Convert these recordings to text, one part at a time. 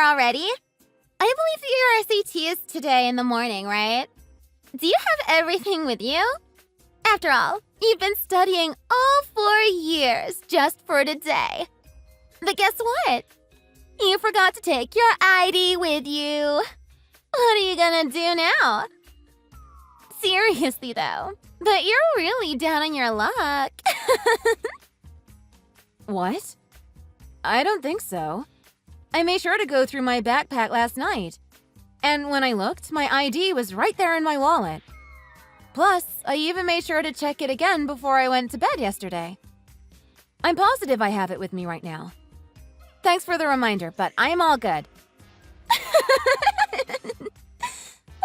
already? I believe that your SAT is today in the morning, right? Do you have everything with you? After all, you've been studying all 4 years just for today. But guess what? You forgot to take your ID with you. What are you gonna do now? Seriously though, but you're really down on your luck. What? I don't think so. I made sure to go through my backpack last night. And when I looked, my ID was right there in my wallet. Plus, I even made sure to check it again before I went to bed yesterday. I'm positive I have it with me right now. Thanks for the reminder, but I'm all good.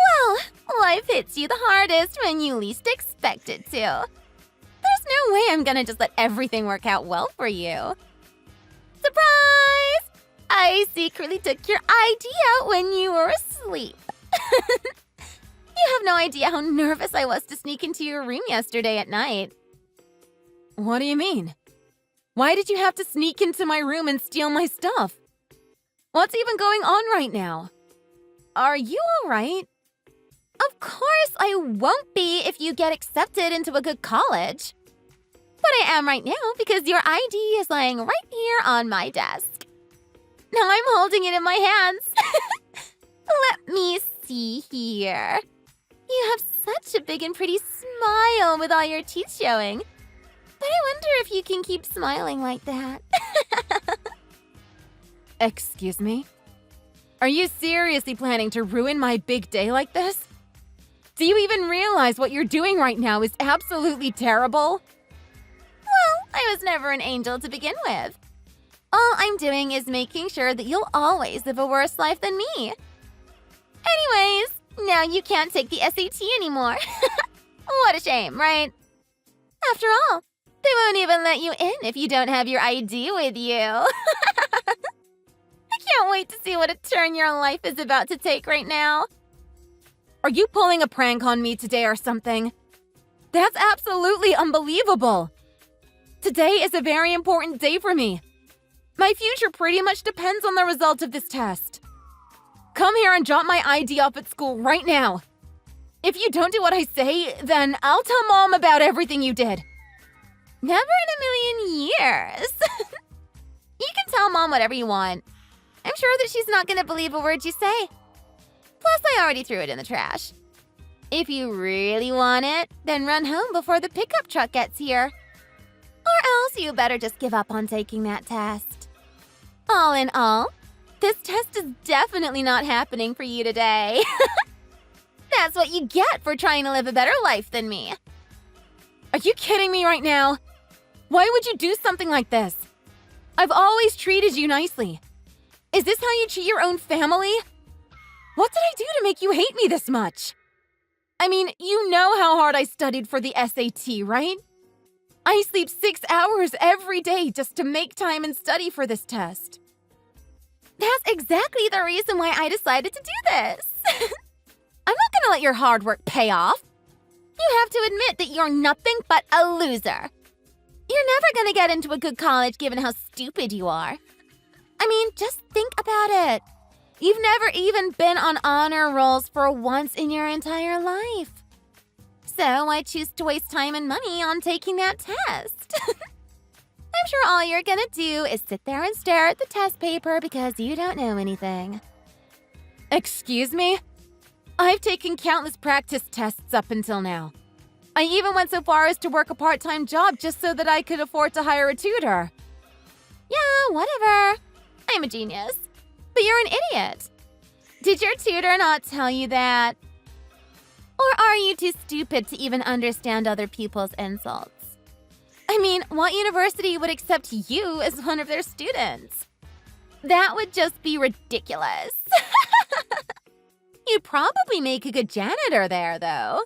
Well, life hits you the hardest when you least expect it to. There's no way I'm gonna just let everything work out well for you. Surprise! I secretly took your ID out when you were asleep. You have no idea how nervous I was to sneak into your room yesterday at night. What do you mean? Why did you have to sneak into my room and steal my stuff? What's even going on right now? Are you all right? Of course I won't be if you get accepted into a good college. But I am right now because your ID is lying right here on my desk. Now I'm holding it in my hands. Let me see here. You have such a big and pretty smile with all your teeth showing. But I wonder if you can keep smiling like that. Excuse me? Are you seriously planning to ruin my big day like this? Do you even realize what you're doing right now is absolutely terrible? Well, I was never an angel to begin with. All I'm doing is making sure that you'll always live a worse life than me. Anyways, now you can't take the SAT anymore. What a shame, right? After all, they won't even let you in if you don't have your ID with you. I can't wait to see what a turn your life is about to take right now. Are you pulling a prank on me today or something? That's absolutely unbelievable. Today is a very important day for me. My future pretty much depends on the result of this test. Come here and drop my ID off at school right now. If you don't do what I say, then I'll tell Mom about everything you did. Never in a million years. You can tell Mom whatever you want. I'm sure that she's not gonna believe a word you say. Plus, I already threw it in the trash. If you really want it, then run home before the pickup truck gets here. Or else you better just give up on taking that test. All in all, this test is definitely not happening for you today. That's what you get for trying to live a better life than me. Are you kidding me right now? Why would you do something like this? I've always treated you nicely. Is this how you treat your own family? What did I do to make you hate me this much? I mean, you know how hard I studied for the SAT, right? I sleep 6 hours every day just to make time and study for this test. That's exactly the reason why I decided to do this. I'm not gonna let your hard work pay off. You have to admit that you're nothing but a loser. You're never gonna get into a good college given how stupid you are. I mean, just think about it. You've never even been on honor rolls for once in your entire life. So I choose to waste time and money on taking that test. I'm sure all you're gonna do is sit there and stare at the test paper because you don't know anything. Excuse me? I've taken countless practice tests up until now. I even went so far as to work a part-time job just so that I could afford to hire a tutor. Yeah, whatever. I'm a genius. But you're an idiot. Did your tutor not tell you that? Or are you too stupid to even understand other people's insults? I mean, what university would accept you as one of their students? That would just be ridiculous. You'd probably make a good janitor there, though.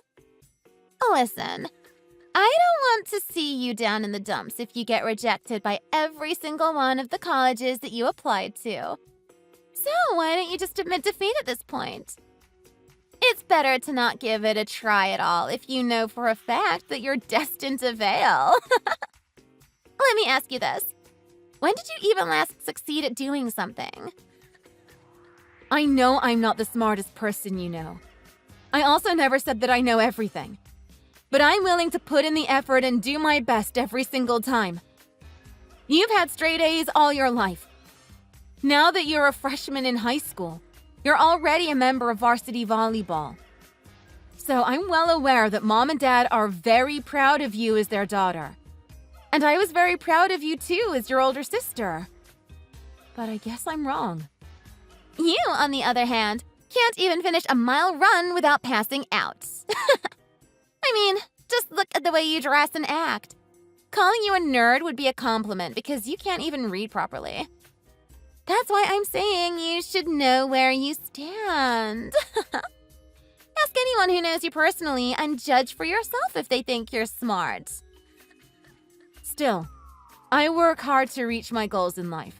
Listen, I don't want to see you down in the dumps if you get rejected by every single one of the colleges that you applied to. So why don't you just admit defeat at this point? It's better to not give it a try at all if you know for a fact that you're destined to fail. Let me ask you this. When did you even last succeed at doing something? I know I'm not the smartest person you know. I also never said that I know everything. But I'm willing to put in the effort and do my best every single time. You've had straight A's all your life. Now that you're a freshman in high school, you're already a member of varsity volleyball. So I'm well aware that Mom and Dad are very proud of you as their daughter. And I was very proud of you too as your older sister. But I guess I'm wrong. You, on the other hand, can't even finish a mile run without passing out. I mean, just look at the way you dress and act. Calling you a nerd would be a compliment because you can't even read properly. That's why I'm saying you should know where you stand. Ask anyone who knows you personally and judge for yourself if they think you're smart. Still, I work hard to reach my goals in life.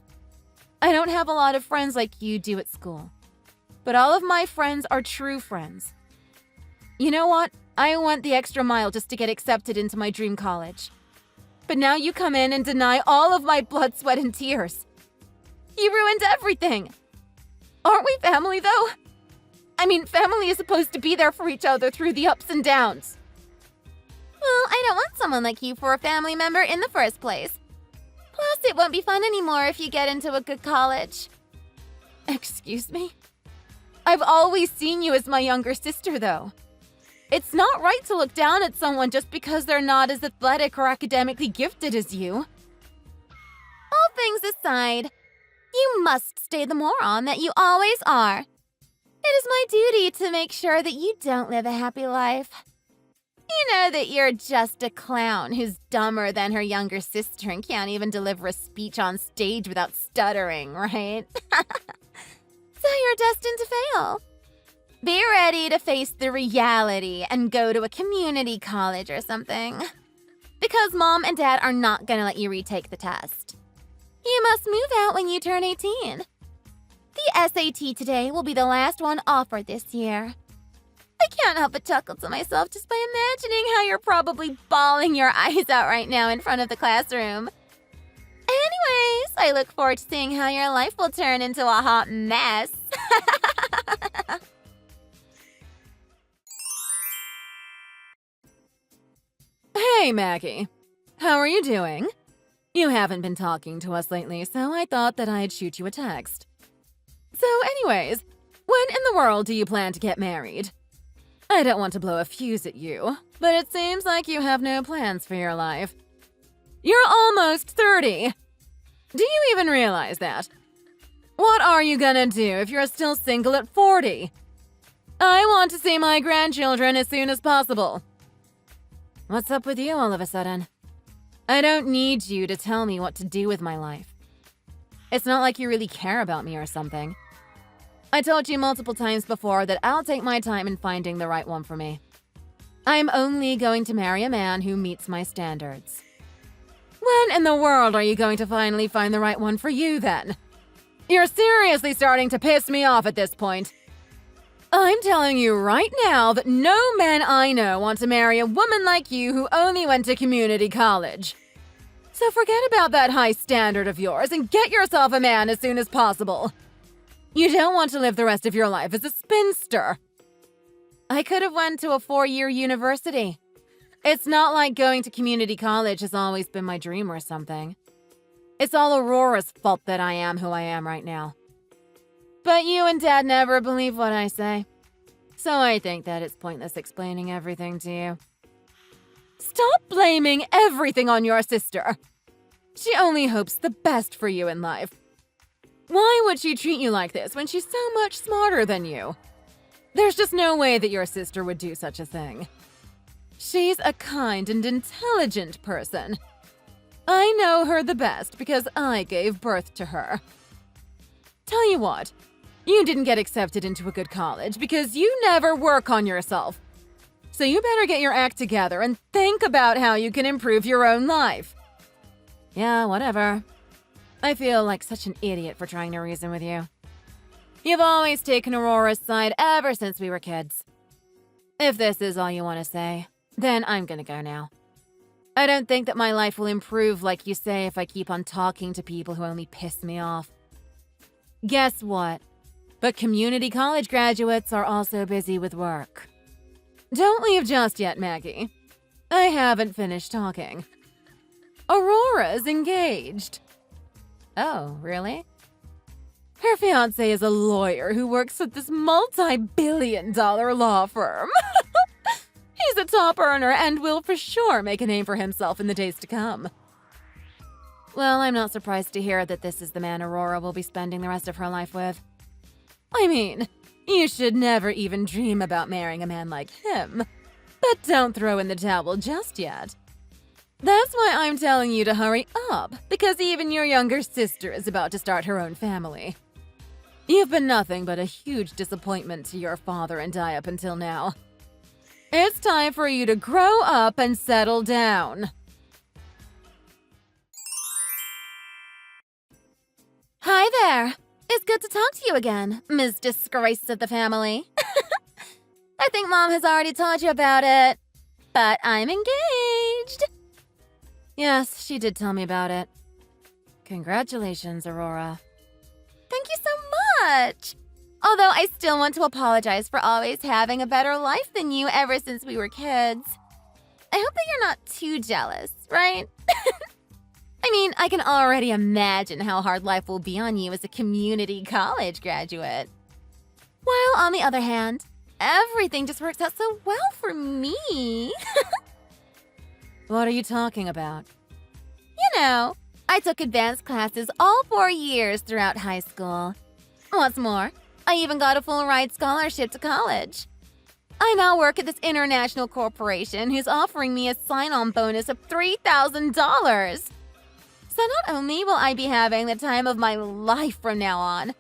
I don't have a lot of friends like you do at school. But all of my friends are true friends. You know what? I went the extra mile just to get accepted into my dream college. But now you come in and deny all of my blood, sweat, and tears. You ruined everything. Aren't we family, though? I mean, family is supposed to be there for each other through the ups and downs. Well, I don't want someone like you for a family member in the first place. Plus, it won't be fun anymore if you get into a good college. Excuse me? I've always seen you as my younger sister, though. It's not right to look down at someone just because they're not as athletic or academically gifted as you. All things aside, you must stay the moron that you always are. It is my duty to make sure that you don't live a happy life. You know that you're just a clown who's dumber than her younger sister and can't even deliver a speech on stage without stuttering, right? So you're destined to fail. Be ready to face the reality and go to a community college or something. Because Mom and Dad are not gonna let you retake the test. You must move out when you turn 18. The SAT today will be the last one offered this year. I can't help but chuckle to myself just by imagining how you're probably bawling your eyes out right now in front of the classroom. Anyways, I look forward to seeing how your life will turn into a hot mess. Hey, Maggie. How are you doing? You haven't been talking to us lately, so I thought that I'd shoot you a text. So anyways, when in the world do you plan to get married? I don't want to blow a fuse at you, but it seems like you have no plans for your life. You're almost 30. Do you even realize that? What are you gonna do if you're still single at 40? I want to see my grandchildren as soon as possible. What's up with you all of a sudden? I don't need you to tell me what to do with my life. It's not like you really care about me or something. I told you multiple times before that I'll take my time in finding the right one for me. I'm only going to marry a man who meets my standards. When in the world are you going to finally find the right one for you, then? You're seriously starting to piss me off at this point. I'm telling you right now that no men I know want to marry a woman like you who only went to community college. So forget about that high standard of yours and get yourself a man as soon as possible. You don't want to live the rest of your life as a spinster. I could have went to a 4-year university. It's not like going to community college has always been my dream or something. It's all Aurora's fault that I am who I am right now. But you and Dad never believe what I say. So I think that it's pointless explaining everything to you. Stop blaming everything on your sister. She only hopes the best for you in life. Why would she treat you like this when she's so much smarter than you? There's just no way that your sister would do such a thing. She's a kind and intelligent person. I know her the best because I gave birth to her. Tell you what, you didn't get accepted into a good college because you never work on yourself. So you better get your act together and think about how you can improve your own life. Yeah, whatever. I feel like such an idiot for trying to reason with you. You've always taken Aurora's side ever since we were kids. If this is all you want to say, then I'm gonna go now. I don't think that my life will improve like you say if I keep on talking to people who only piss me off. Guess what? But community college graduates are also busy with work. Don't leave just yet, Maggie. I haven't finished talking. Aurora's engaged. Oh, really? Her fiancé is a lawyer who works at this multi-billion-dollar law firm. He's a top earner and will for sure make a name for himself in the days to come. Well, I'm not surprised to hear that this is the man Aurora will be spending the rest of her life with. I mean, you should never even dream about marrying a man like him. But don't throw in the towel just yet. That's why I'm telling you to hurry up, because even your younger sister is about to start her own family. You've been nothing but a huge disappointment to your father and I up until now. It's time for you to grow up and settle down. Hi there. It's good to talk to you again, Ms. Disgrace of the family. I think Mom has already told you about it, but I'm engaged. Yes, she did tell me about it. Congratulations, Aurora. Thank you so much. Although I still want to apologize for always having a better life than you ever since we were kids. I hope that you're not too jealous, right? I mean, I can already imagine how hard life will be on you as a community college graduate. While on the other hand, everything just works out so well for me. What are you talking about? You know, I took advanced classes all 4 years throughout high school. What's more, I even got a full-ride scholarship to college. I now work at this international corporation who's offering me a sign-on bonus of $3,000. So not only will I be having the time of my life from now on,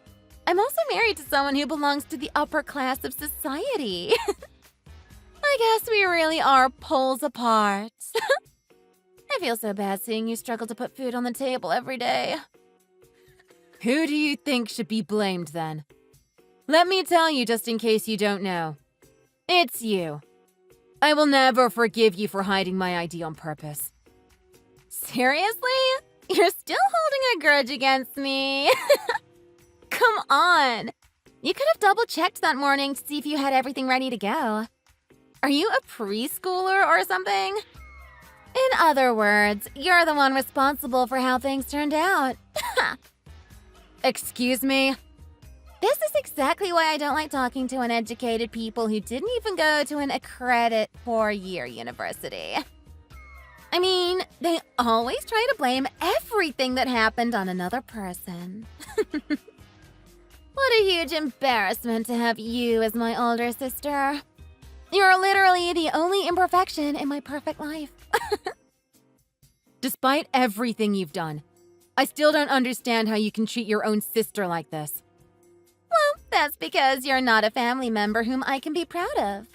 I'm also married to someone who belongs to the upper class of society. I guess we really are poles apart. I feel so bad seeing you struggle to put food on the table every day. Who do you think should be blamed then? Let me tell you just in case you don't know. It's you. I will never forgive you for hiding my ID on purpose. Seriously? You're still holding a grudge against me? Come on. You could have double-checked that morning to see if you had everything ready to go. Are you a preschooler or something? In other words, you're the one responsible for how things turned out. Excuse me? This is exactly why I don't like talking to uneducated people who didn't even go to an accredited 4-year university. I mean, they always try to blame everything that happened on another person. What a huge embarrassment to have you as my older sister. You're literally the only imperfection in my perfect life. Despite everything you've done, I still don't understand how you can treat your own sister like this. Well, that's because you're not a family member whom I can be proud of.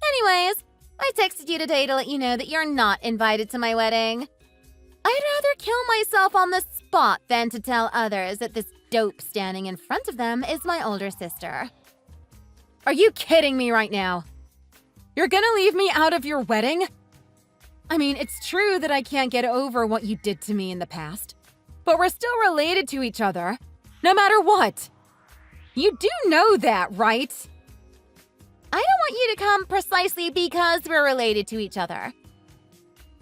Anyways, I texted you today to let you know that you're not invited to my wedding. I'd rather kill myself on the spot than to tell others that this dope standing in front of them is my older sister. Are you kidding me right now? You're gonna leave me out of your wedding? I mean, it's true that I can't get over what you did to me in the past, but we're still related to each other, no matter what. You do know that, right? I don't want you to come precisely because we're related to each other.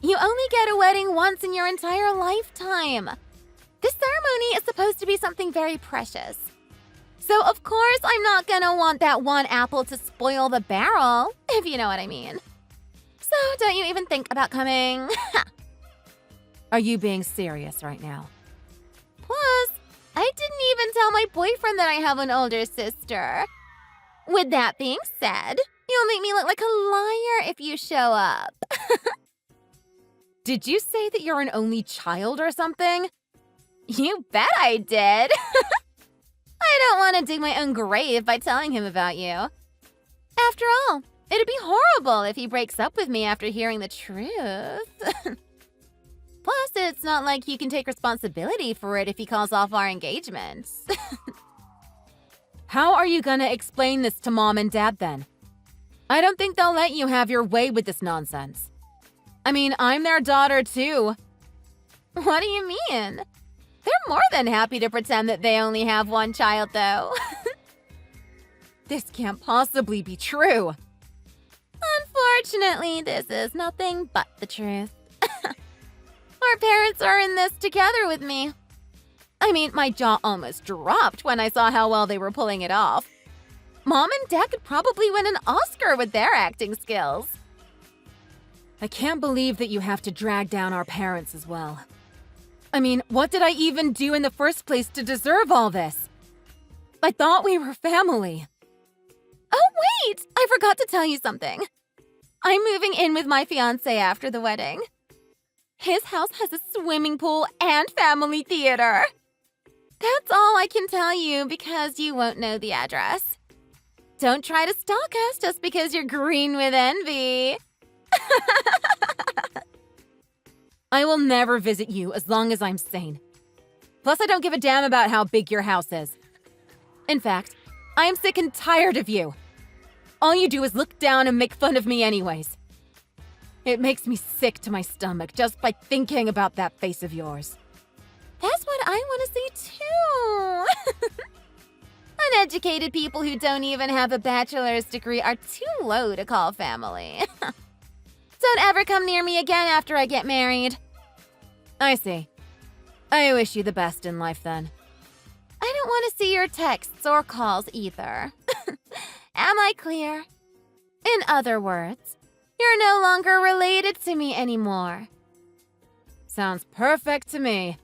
You only get a wedding once in your entire lifetime. This ceremony is supposed to be something very precious. So of course I'm not gonna want that one apple to spoil the barrel, if you know what I mean. So don't you even think about coming. Are you being serious right now? Plus, I didn't even tell my boyfriend that I have an older sister. With that being said, you'll make me look like a liar if you show up. Did you say that you're an only child or something? You bet I did. I don't want to dig my own grave by telling him about you. After all, it'd be horrible if he breaks up with me after hearing the truth. Plus, it's not like he can take responsibility for it if he calls off our engagement. How are you gonna explain this to Mom and Dad then? I don't think they'll let you have your way with this nonsense. I mean, I'm their daughter too. What do you mean? They're more than happy to pretend that they only have one child, though. This can't possibly be true. Unfortunately, this is nothing but the truth. Our parents are in this together with me. I mean, my jaw almost dropped when I saw how well they were pulling it off. Mom and Dad could probably win an Oscar with their acting skills. I can't believe that you have to drag down our parents as well. I mean, what did I even do in the first place to deserve all this? I thought we were family. Oh, wait! I forgot to tell you something. I'm moving in with my fiancé after the wedding. His house has a swimming pool and family theater. That's all I can tell you because you won't know the address. Don't try to stalk us just because you're green with envy. I will never visit you as long as I'm sane. Plus, I don't give a damn about how big your house is. In fact, I am sick and tired of you. All you do is look down and make fun of me anyways. It makes me sick to my stomach just by thinking about that face of yours. That's what I want to say too. Uneducated people who don't even have a bachelor's degree are too low to call family. Don't ever come near me again after I get married. I see. I wish you the best in life then. I don't want to see your texts or calls either. Am I clear? In other words, you're no longer related to me anymore. Sounds perfect to me.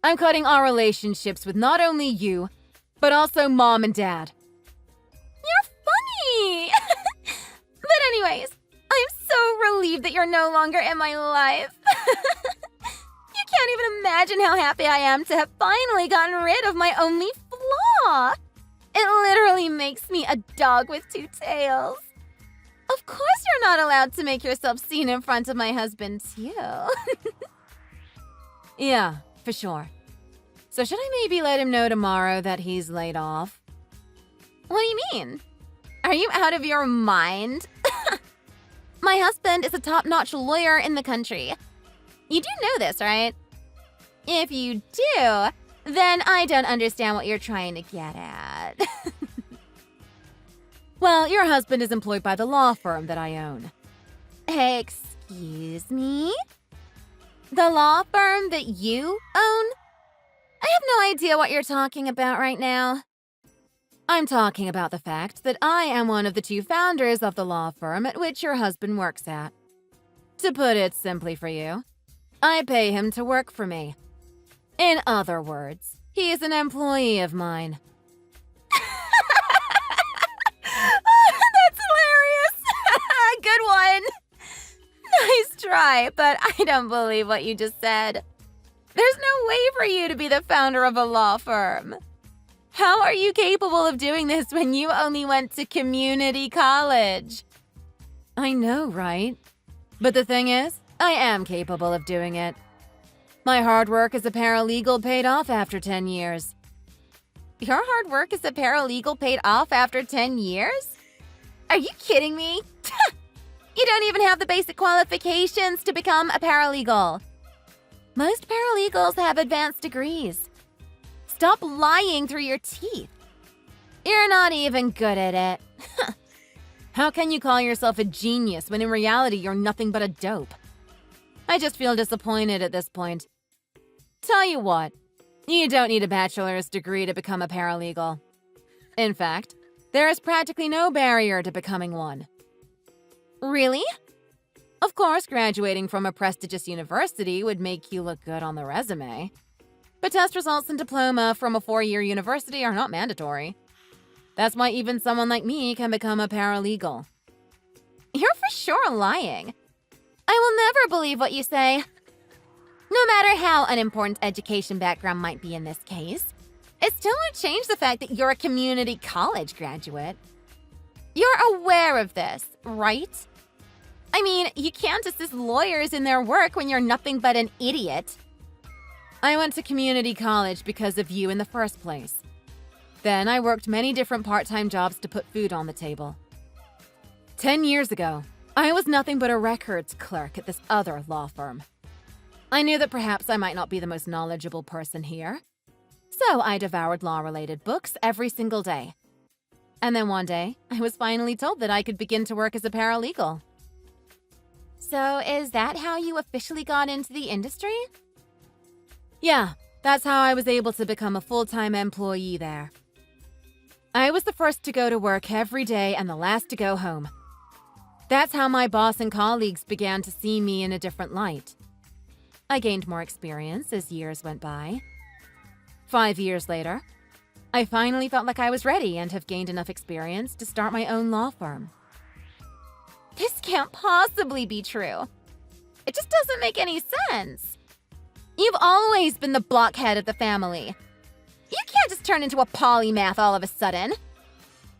I'm cutting our relationships with not only you, but also Mom and Dad. You're funny! But anyways, I'm so relieved that you're no longer in my life. You can't even imagine how happy I am to have finally gotten rid of my only flaw. It literally makes me a dog with two tails. Of course you're not allowed to make yourself seen in front of my husband, too. Yeah, for sure. So should I maybe let him know tomorrow that he's laid off? What do you mean? Are you out of your mind? My husband is a top-notch lawyer in the country. You do know this, right? If you do, then I don't understand what you're trying to get at. Well, your husband is employed by the law firm that I own. Excuse me? The law firm that you own? I have no idea what you're talking about right now. I'm talking about the fact that I am one of the two founders of the law firm at which your husband works at. To put it simply for you, I pay him to work for me. In other words, he is an employee of mine. That's hilarious! Good one! Nice try, but I don't believe what you just said. There's no way for you to be the founder of a law firm. How are you capable of doing this when you only went to community college? I know, right? But the thing is, I am capable of doing it. My hard work as a paralegal paid off after 10 years. Your hard work as a paralegal paid off after 10 years? Are you kidding me? You don't even have the basic qualifications to become a paralegal. Most paralegals have advanced degrees. Stop lying through your teeth. You're not even good at it. How can you call yourself a genius when in reality you're nothing but a dope? I just feel disappointed at this point. Tell you what, you don't need a bachelor's degree to become a paralegal. In fact, there is practically no barrier to becoming one. Really? Of course, graduating from a prestigious university would make you look good on the resume. But test results and diploma from a 4-year university are not mandatory. That's why even someone like me can become a paralegal. You're for sure lying. I will never believe what you say. No matter how unimportant education background might be in this case, it still won't change the fact that you're a community college graduate. You're aware of this, right? I mean, you can't assist lawyers in their work when you're nothing but an idiot. I went to community college because of you in the first place. Then I worked many different part-time jobs to put food on the table. 10 years ago, I was nothing but a records clerk at this other law firm. I knew that perhaps I might not be the most knowledgeable person here. So I devoured law-related books every single day. And then one day, I was finally told that I could begin to work as a paralegal. So is that how you officially got into the industry? Yeah, that's how I was able to become a full-time employee there. I was the first to go to work every day and the last to go home. That's how my boss and colleagues began to see me in a different light. I gained more experience as years went by. 5 years later, I finally felt like I was ready and have gained enough experience to start my own law firm. This can't possibly be true. It just doesn't make any sense. You've always been the blockhead of the family. You can't just turn into a polymath all of a sudden.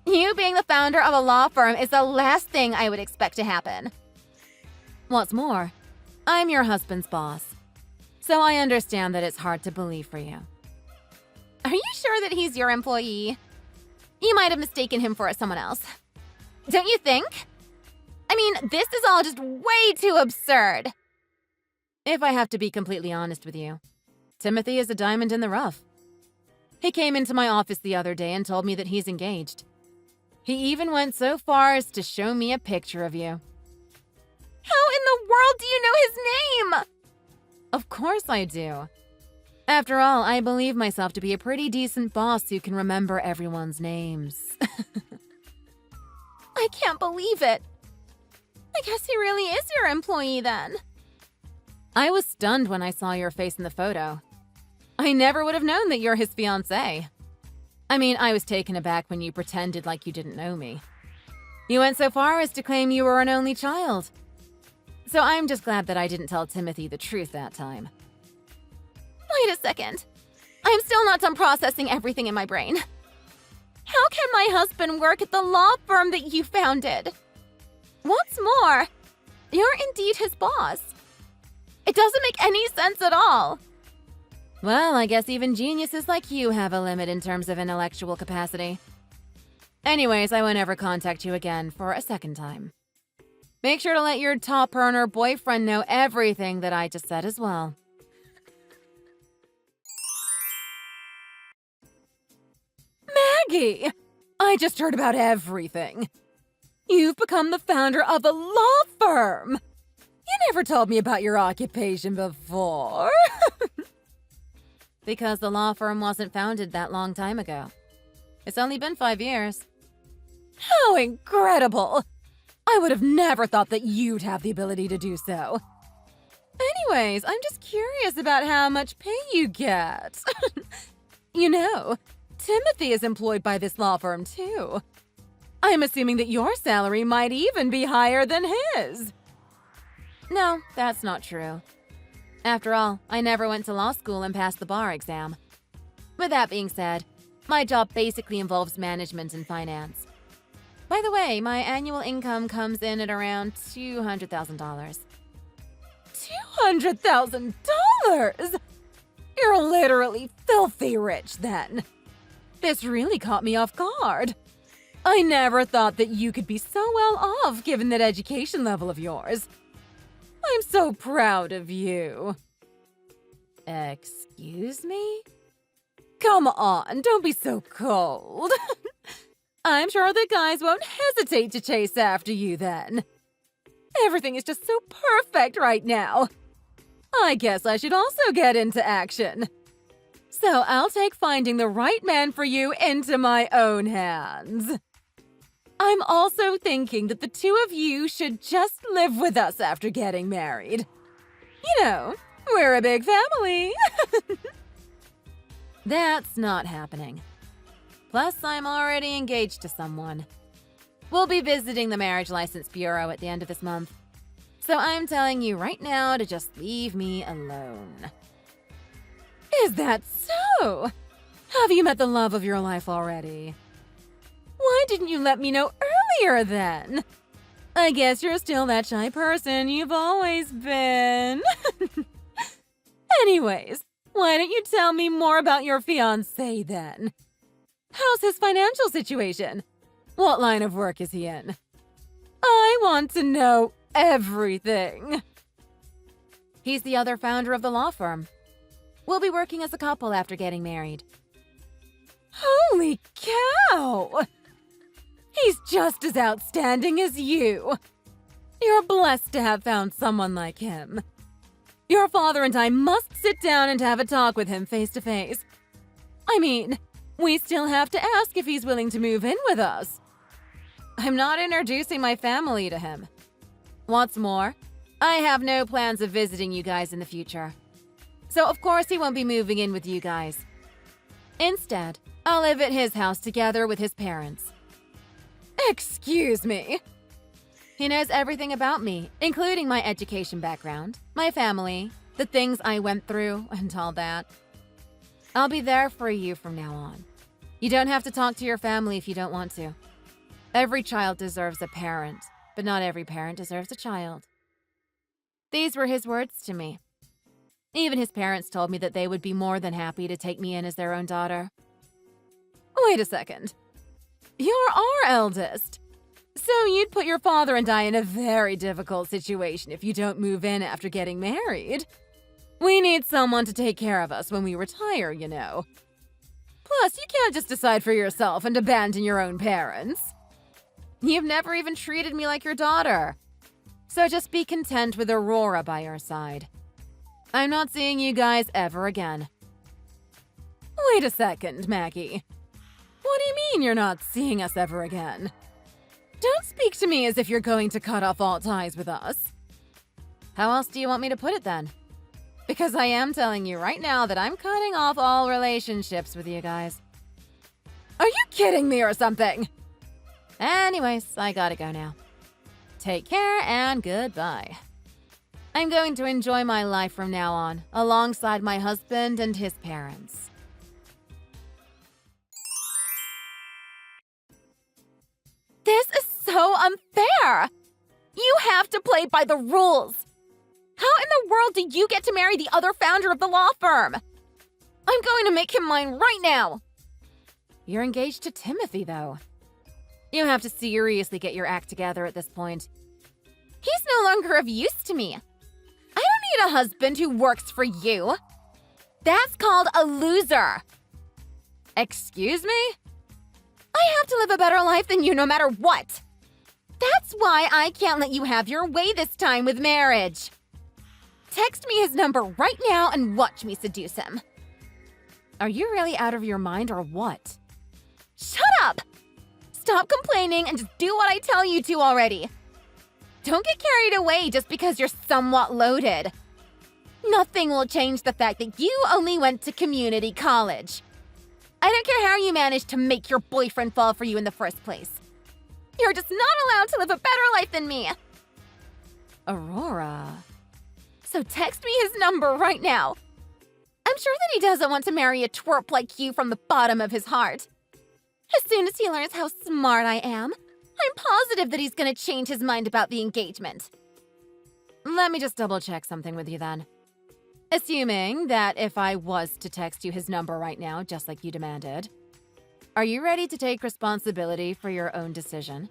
You being the founder of a law firm is the last thing I would expect to happen. What's more, I'm your husband's boss, so I understand that it's hard to believe for you. Are you sure that he's your employee? You might have mistaken him for someone else. Don't you think? I mean, this is all just way too absurd. If I have to be completely honest with you, Timothy is a diamond in the rough. He came into my office the other day and told me that he's engaged. He even went so far as to show me a picture of you. How in the world do you know his name? Of course I do. After all, I believe myself to be a pretty decent boss who can remember everyone's names. I can't believe it. I guess he really is your employee then. I was stunned when I saw your face in the photo. I never would have known that you're his fiancé. I mean, I was taken aback when you pretended like you didn't know me. You went so far as to claim you were an only child. So I'm just glad that I didn't tell Timothy the truth that time. Wait a second. I'm still not done processing everything in my brain. How can my husband work at the law firm that you founded? What's more, you're indeed his boss. It doesn't make any sense at all. Well, I guess even geniuses like you have a limit in terms of intellectual capacity. Anyways, I won't ever contact you again for a second time. Make sure to let your top earner boyfriend know everything that I just said as well. Maggie! I just heard about everything. You've become the founder of a law firm. You never told me about your occupation before. Because the law firm wasn't founded that long time ago. It's only been 5 years. How incredible! I would have never thought that you'd have the ability to do so. Anyways, I'm just curious about how much pay you get. You know, Timothy is employed by this law firm too. I'm assuming that your salary might even be higher than his. No, that's not true. After all, I never went to law school and passed the bar exam. With that being said, my job basically involves management and finance. By the way, my annual income comes in at around $200,000. $200,000? You're literally filthy rich then. This really caught me off guard. I never thought that you could be so well off given that education level of yours. I'm so proud of you. Excuse me? Come on, don't be so cold. I'm sure the guys won't hesitate to chase after you then. Everything is just so perfect right now. I guess I should also get into action. So I'll take finding the right man for you into my own hands. I'm also thinking that the two of you should just live with us after getting married. You know, we're a big family. That's not happening. Plus, I'm already engaged to someone. We'll be visiting the Marriage License Bureau at the end of this month. So I'm telling you right now to just leave me alone. Is that so? Have you met the love of your life already? Why didn't you let me know earlier then? I guess you're still that shy person you've always been. Anyways, why don't you tell me more about your fiancé then? How's his financial situation? What line of work is he in? I want to know everything. He's the other founder of the law firm. We'll be working as a couple after getting married. Holy cow! He's just as outstanding as you. You're blessed to have found someone like him. Your father and I must sit down and have a talk with him face to face. I mean, we still have to ask if he's willing to move in with us. I'm not introducing my family to him. What's more, I have no plans of visiting you guys in the future. So of course he won't be moving in with you guys. Instead, I'll live at his house together with his parents. Excuse me. He knows everything about me, including my education background, my family, the things I went through, and all that. I'll be there for you from now on. You don't have to talk to your family if you don't want to. Every child deserves a parent, but not every parent deserves a child. These were his words to me. Even his parents told me that they would be more than happy to take me in as their own daughter. Wait a second. You're our eldest. So you'd put your father and I in a very difficult situation if you don't move in after getting married. We need someone to take care of us when we retire, you know. Plus, you can't just decide for yourself and abandon your own parents. You've never even treated me like your daughter. So just be content with Aurora by your side. I'm not seeing you guys ever again. Wait a second, Maggie. What do you mean you're not seeing us ever again? Don't speak to me as if you're going to cut off all ties with us. How else do you want me to put it then? Because I am telling you right now that I'm cutting off all relationships with you guys. Are you kidding me or something? Anyways, I gotta go now. Take care and goodbye. I'm going to enjoy my life from now on, alongside my husband and his parents. This is so unfair! You have to play by the rules! How in the world do you get to marry the other founder of the law firm? I'm going to make him mine right now! You're engaged to Timothy, though. You have to seriously get your act together at this point. He's no longer of use to me. I don't need a husband who works for you. That's called a loser. Excuse me? I have to live a better life than you no matter what. That's why I can't let you have your way this time with marriage. Text me his number right now and watch me seduce him. Are you really out of your mind or what? Shut up! Stop complaining and just do what I tell you to already. Don't get carried away just because you're somewhat loaded. Nothing will change the fact that you only went to community college. I don't care how you managed to make your boyfriend fall for you in the first place. You're just not allowed to live a better life than me. Aurora. So text me his number right now. I'm sure that he doesn't want to marry a twerp like you from the bottom of his heart. As soon as he learns how smart I am, I'm positive that he's gonna change his mind about the engagement. Let me just double-check something with you then. Assuming that if I was to text you his number right now, just like you demanded, are you ready to take responsibility for your own decision?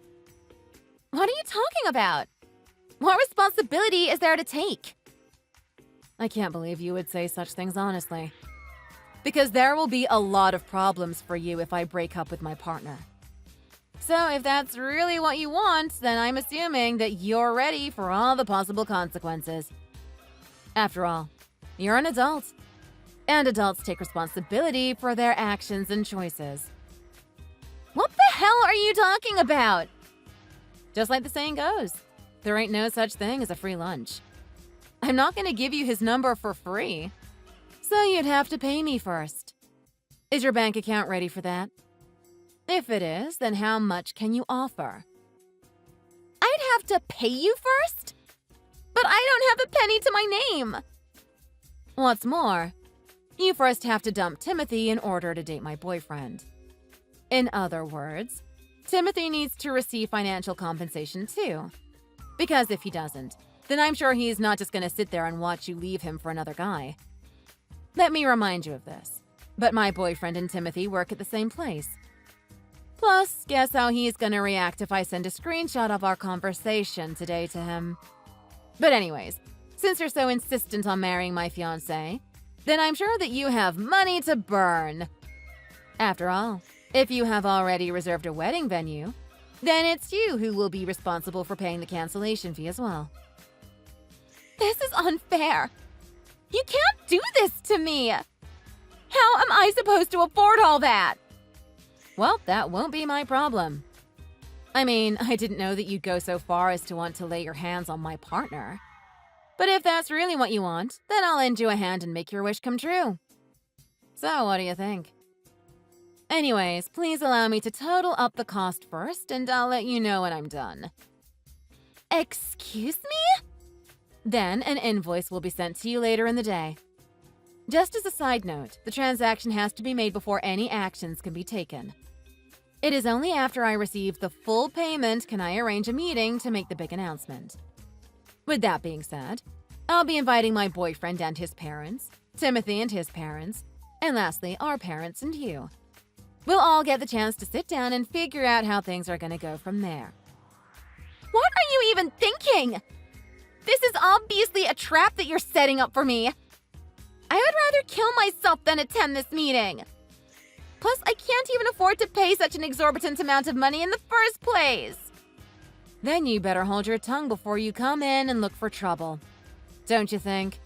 What are you talking about? What responsibility is there to take? I can't believe you would say such things honestly. Because there will be a lot of problems for you if I break up with my partner. So if that's really what you want, then I'm assuming that you're ready for all the possible consequences. After all, you're an adult. And adults take responsibility for their actions and choices. What the hell are you talking about? Just like the saying goes, there ain't no such thing as a free lunch. I'm not going to give you his number for free. So you'd have to pay me first. Is your bank account ready for that? If it is, then how much can you offer? I'd have to pay you first? But I don't have a penny to my name. What's more, you first have to dump Timothy in order to date my boyfriend. In other words, Timothy needs to receive financial compensation too. Because if he doesn't, then I'm sure he's not just going to sit there and watch you leave him for another guy. Let me remind you of this, but my boyfriend and Timothy work at the same place. Plus, guess how he's going to react if I send a screenshot of our conversation today to him. But anyways, Since you're so insistent on marrying my fiancé, then I'm sure that you have money to burn. After all, if you have already reserved a wedding venue, then it's you who will be responsible for paying the cancellation fee as well. This is unfair. You can't do this to me. How am I supposed to afford all that? Well, that won't be my problem. I mean, I didn't know that you'd go so far as to want to lay your hands on my partner. But if that's really what you want, then I'll lend you a hand and make your wish come true. So, what do you think? Anyways, please allow me to total up the cost first, and I'll let you know when I'm done. Excuse me? Then an invoice will be sent to you later in the day. Just as a side note, the transaction has to be made before any actions can be taken. It is only after I receive the full payment can I arrange a meeting to make the big announcement. With that being said, I'll be inviting my boyfriend and his parents, Timothy and his parents, and lastly, our parents and you. We'll all get the chance to sit down and figure out how things are going to go from there. What are you even thinking? This is obviously a trap that you're setting up for me. I would rather kill myself than attend this meeting. Plus, I can't even afford to pay such an exorbitant amount of money in the first place. Then you better hold your tongue before you come in and look for trouble. Don't you think?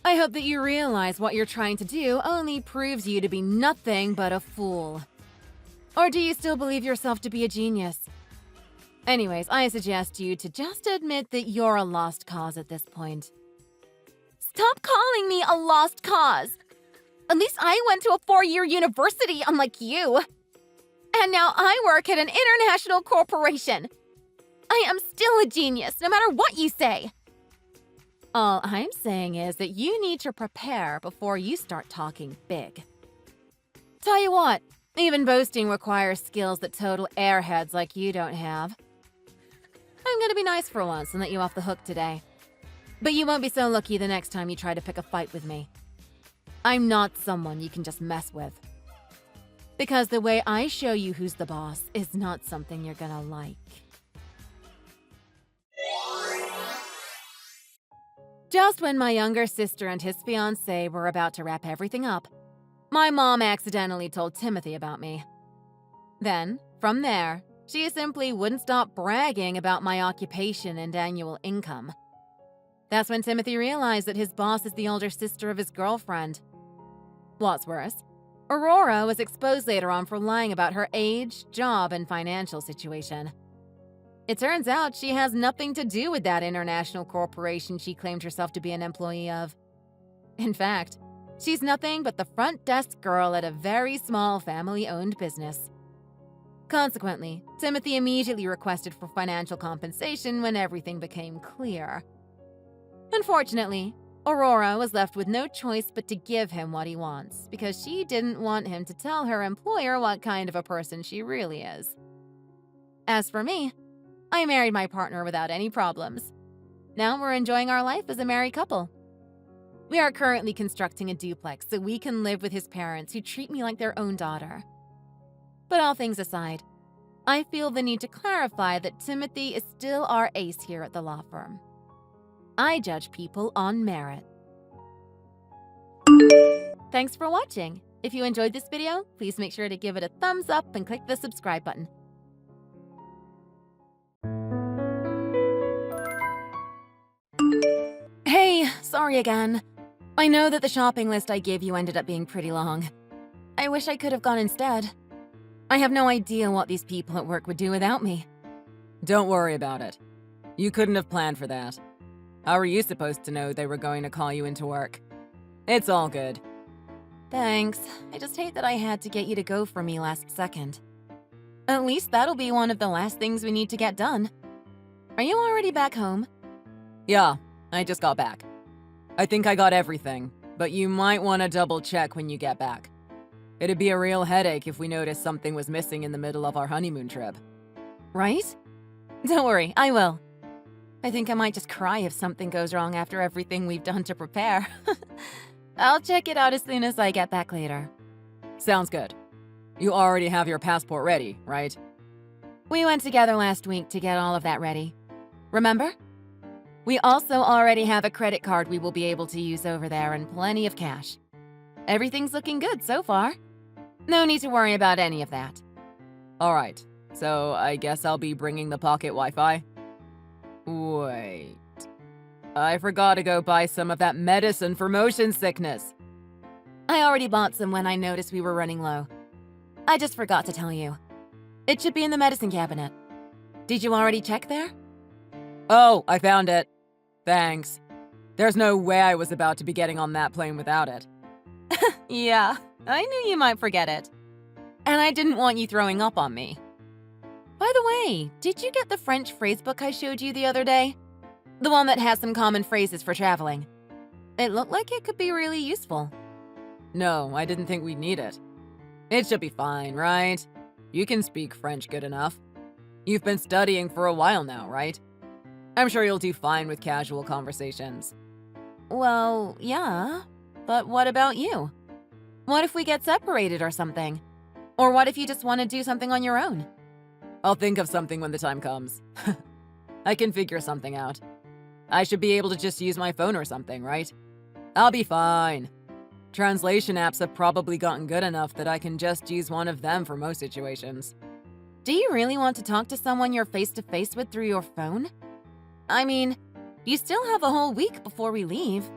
I hope that you realize what you're trying to do only proves you to be nothing but a fool. Or do you still believe yourself to be a genius? Anyways, I suggest you to just admit that you're a lost cause at this point. Stop calling me a lost cause. At least I went to a 4-year university, unlike you. And now I work at an international corporation. I am still a genius, no matter what you say. All I'm saying is that you need to prepare before you start talking big. Tell you what, even boasting requires skills that total airheads like you don't have. I'm gonna be nice for once and let you off the hook today. But you won't be so lucky the next time you try to pick a fight with me. I'm not someone you can just mess with. Because the way I show you who's the boss is not something you're gonna like. Just when my younger sister and his fiancé were about to wrap everything up, my mom accidentally told Timothy about me. Then, from there, she simply wouldn't stop bragging about my occupation and annual income. That's when Timothy realized that his boss is the older sister of his girlfriend. What's worse, Aurora was exposed later on for lying about her age, job, and financial situation. It turns out she has nothing to do with that international corporation she claimed herself to be an employee of. In fact, she's nothing but the front desk girl at a very small family-owned business. Consequently, Timothy immediately requested for financial compensation when everything became clear. Unfortunately, Aurora was left with no choice but to give him what he wants because she didn't want him to tell her employer what kind of a person she really is. As for me, I married my partner without any problems. Now we're enjoying our life as a married couple. We are currently constructing a duplex so we can live with his parents who treat me like their own daughter. But all things aside, I feel the need to clarify that Timothy is still our ace here at the law firm. I judge people on merit. Thanks for watching. If you enjoyed this video, please make sure to give it a thumbs up and click the subscribe button. Hey, sorry again. I know that the shopping list I gave you ended up being pretty long. I wish I could have gone instead. I have no idea what these people at work would do without me. Don't worry about it. You couldn't have planned for that. How were you supposed to know they were going to call you into work? It's all good. Thanks. I just hate that I had to get you to go for me last second. At least that'll be one of the last things we need to get done. Are you already back home? Yeah, I just got back. I think I got everything, but you might want to double check when you get back. It'd be a real headache if we noticed something was missing in the middle of our honeymoon trip. Right? Don't worry, I will. I think I might just cry if something goes wrong after everything we've done to prepare. I'll check it out as soon as I get back later. Sounds good. You already have your passport ready, right? We went together last week to get all of that ready. Remember? We also already have a credit card we will be able to use over there and plenty of cash. Everything's looking good so far. No need to worry about any of that. All right, so I guess I'll be bringing the pocket Wi-Fi. Wait. I forgot to go buy some of that medicine for motion sickness. I already bought some when I noticed we were running low. I just forgot to tell you. It should be in the medicine cabinet. Did you already check there? Oh, I found it. Thanks. There's no way I was about to be getting on that plane without it. Yeah, I knew you might forget it. And I didn't want you throwing up on me. By the way, did you get the French phrasebook I showed you the other day? The one that has some common phrases for traveling. It looked like it could be really useful. No, I didn't think we'd need it. It should be fine, right? You can speak French good enough. You've been studying for a while now, right? I'm sure you'll do fine with casual conversations. Well, yeah. But what about you? What if we get separated or something? Or what if you just want to do something on your own? I'll think of something when the time comes. I can figure something out. I should be able to just use my phone or something, right? I'll be fine. Translation apps have probably gotten good enough that I can just use one of them for most situations. Do you really want to talk to someone you're face-to-face with through your phone? I mean, you still have a whole week before we leave.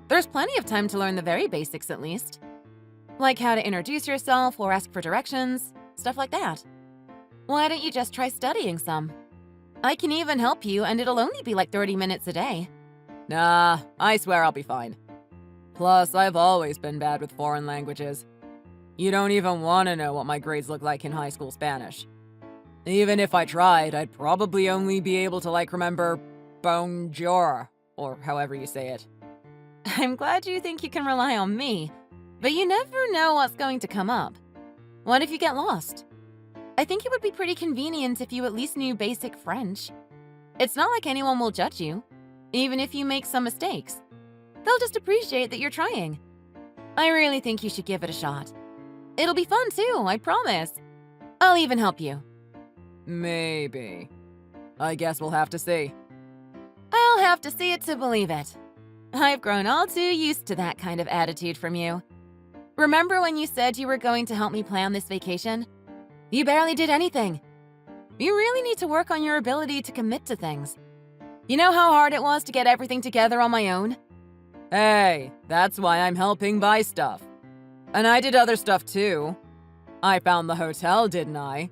There's plenty of time to learn the very basics at least. Like how to introduce yourself or ask for directions, stuff like that. Why don't you just try studying some? I can even help you and it'll only be like 30 minutes a day. Nah, I swear I'll be fine. Plus, I've always been bad with foreign languages. You don't even want to know what my grades look like in high school Spanish. Even if I tried, I'd probably only be able to remember bonjour, or however you say it. I'm glad you think you can rely on me, but you never know what's going to come up. What if you get lost? I think it would be pretty convenient if you at least knew basic French. It's not like anyone will judge you, even if you make some mistakes. They'll just appreciate that you're trying. I really think you should give it a shot. It'll be fun too, I promise. I'll even help you. Maybe. I guess we'll have to see. I'll have to see it to believe it. I've grown all too used to that kind of attitude from you. Remember when you said you were going to help me plan this vacation? You barely did anything. You really need to work on your ability to commit to things. You know how hard it was to get everything together on my own? Hey, that's why I'm helping buy stuff. And I did other stuff too. I found the hotel, didn't I?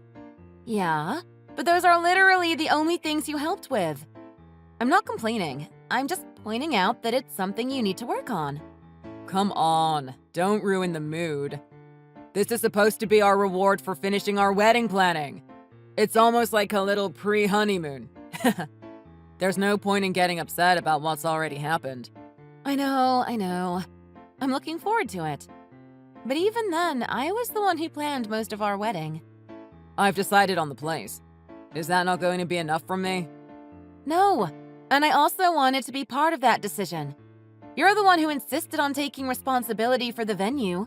Yeah, but those are literally the only things you helped with. I'm not complaining. I'm just pointing out that it's something you need to work on. Come on, don't ruin the mood. This is supposed to be our reward for finishing our wedding planning. It's almost like a little pre-honeymoon. There's no point in getting upset about what's already happened. I know. I'm looking forward to it. But even then, I was the one who planned most of our wedding. I've decided on the place. Is that not going to be enough from me? No, and I also wanted to be part of that decision. You're the one who insisted on taking responsibility for the venue.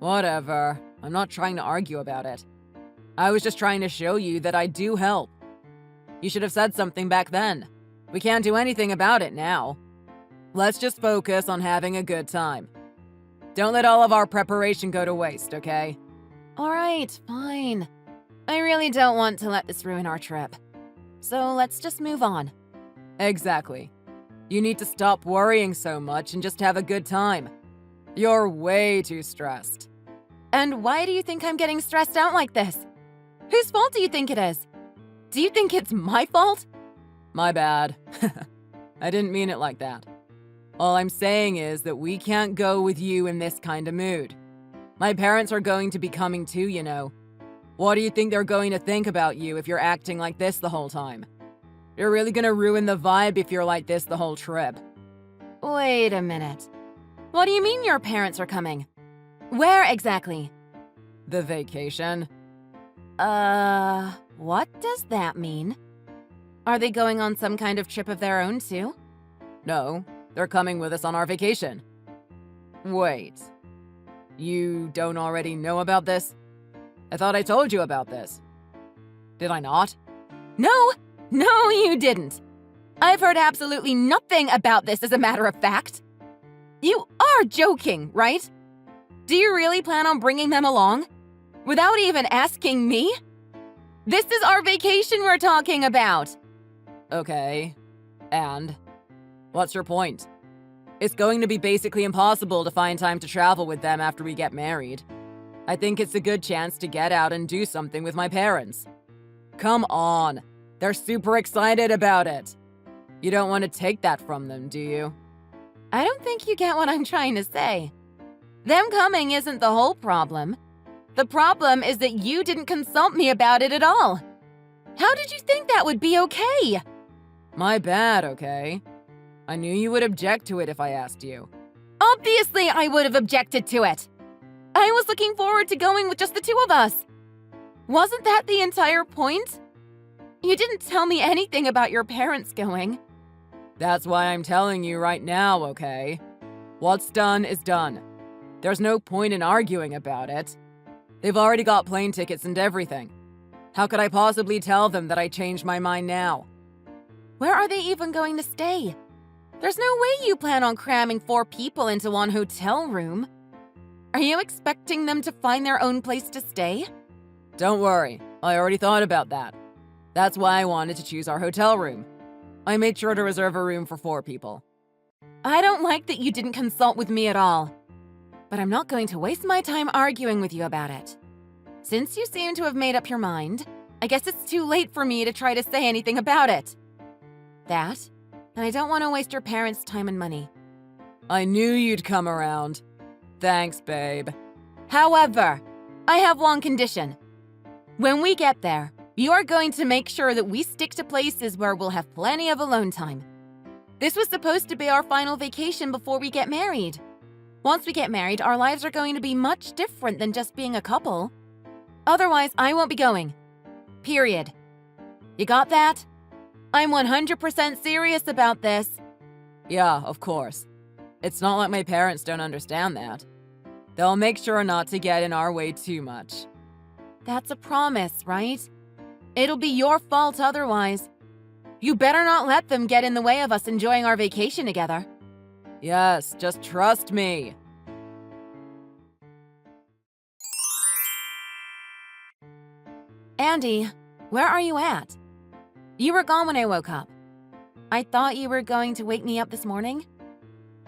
Whatever. I'm not trying to argue about it. I was just trying to show you that I do help. You should have said something back then. We can't do anything about it now. Let's just focus on having a good time. Don't let all of our preparation go to waste, okay? All right, fine. I really don't want to let this ruin our trip. So let's just move on. Exactly. You need to stop worrying so much and just have a good time. You're way too stressed. And why do you think I'm getting stressed out like this? Whose fault do you think it is? Do you think it's my fault? My bad. I didn't mean it like that. All I'm saying is that we can't go with you in this kind of mood. My parents are going to be coming too, you know. What do you think they're going to think about you if you're acting like this the whole time? You're really gonna ruin the vibe if you're like this the whole trip. Wait a minute. What do you mean your parents are coming? Where exactly? The vacation? What does that mean? Are they going on some kind of trip of their own too? No, they're coming with us on our vacation. Wait. You don't already know about this? I thought I told you about this. Did I not? No, you didn't. I've heard absolutely nothing about this, as a matter of fact. You are joking, right? Do you really plan on bringing them along? Without even asking me? This is our vacation we're talking about. Okay. And? What's your point? It's going to be basically impossible to find time to travel with them after we get married. I think it's a good chance to get out and do something with my parents. Come on. They're super excited about it. You don't want to take that from them, do you? I don't think you get what I'm trying to say. Them coming isn't the whole problem. The problem is that you didn't consult me about it at all. How did you think that would be okay? My bad, okay? I knew you would object to it if I asked you. Obviously, I would have objected to it. I was looking forward to going with just the two of us. Wasn't that the entire point? You didn't tell me anything about your parents going. That's why I'm telling you right now, okay? What's done is done. There's no point in arguing about it. They've already got plane tickets and everything. How could I possibly tell them that I changed my mind now? Where are they even going to stay? There's no way you plan on cramming 4 people into one hotel room. Are you expecting them to find their own place to stay? Don't worry, I already thought about that. That's why I wanted to choose our hotel room. I made sure to reserve a room for 4 people. I don't like that you didn't consult with me at all. But I'm not going to waste my time arguing with you about it. Since you seem to have made up your mind, I guess it's too late for me to try to say anything about it. That, and I don't want to waste your parents' time and money. I knew you'd come around. Thanks, babe. However, I have one condition. When we get there, you are going to make sure that we stick to places where we'll have plenty of alone time. This was supposed to be our final vacation before we get married. Once we get married, our lives are going to be much different than just being a couple. Otherwise, I won't be going. Period. You got that? I'm 100% serious about this. Yeah, of course. It's not like my parents don't understand that. They'll make sure not to get in our way too much. That's a promise, right? It'll be your fault otherwise. You better not let them get in the way of us enjoying our vacation together. Yes, just trust me. Andy, where are you at? You were gone when I woke up. I thought you were going to wake me up this morning.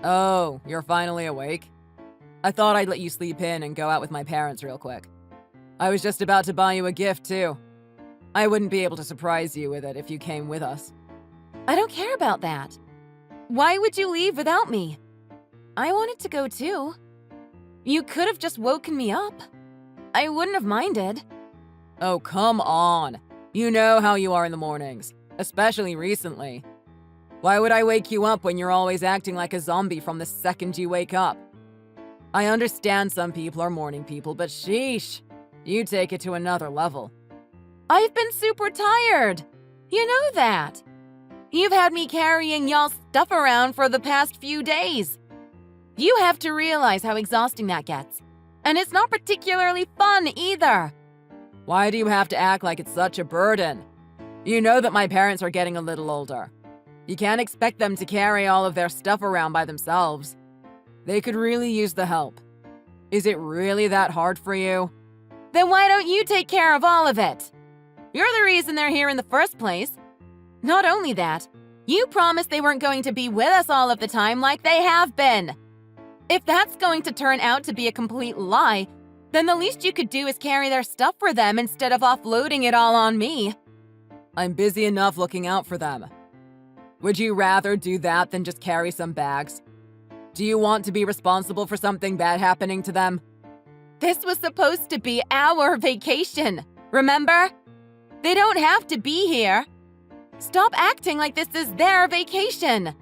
Oh, you're finally awake? I thought I'd let you sleep in and go out with my parents real quick. I was just about to buy you a gift, too. I wouldn't be able to surprise you with it if you came with us. I don't care about that. Why would you leave without me? I wanted to go too. You could have just woken me up. I wouldn't have minded. Oh, come on. You know how you are in the mornings, especially recently. Why would I wake you up when you're always acting like a zombie from the second you wake up? I understand some people are morning people, but sheesh, you take it to another level. I've been super tired. You know that. You've had me carrying y'all's stuff around for the past few days. You have to realize how exhausting that gets. And it's not particularly fun either. Why do you have to act like it's such a burden? You know that my parents are getting a little older. You can't expect them to carry all of their stuff around by themselves. They could really use the help. Is it really that hard for you? Then why don't you take care of all of it? You're the reason they're here in the first place. Not only that, you promised they weren't going to be with us all of the time like they have been. If that's going to turn out to be a complete lie, then the least you could do is carry their stuff for them instead of offloading it all on me. I'm busy enough looking out for them. Would you rather do that than just carry some bags? Do you want to be responsible for something bad happening to them? This was supposed to be our vacation, remember? They don't have to be here. Stop acting like this is their vacation.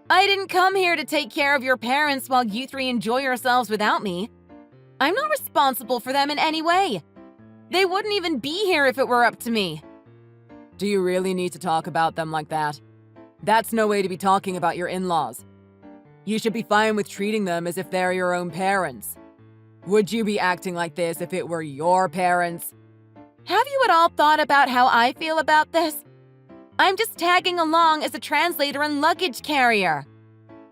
I didn't come here to take care of your parents while you 3 enjoy yourselves without me. I'm not responsible for them in any way. They wouldn't even be here if it were up to me. Do you really need to talk about them like that? That's no way to be talking about your in-laws. You should be fine with treating them as if they're your own parents. Would you be acting like this if it were your parents? Have you at all thought about how I feel about this? I'm just tagging along as a translator and luggage carrier.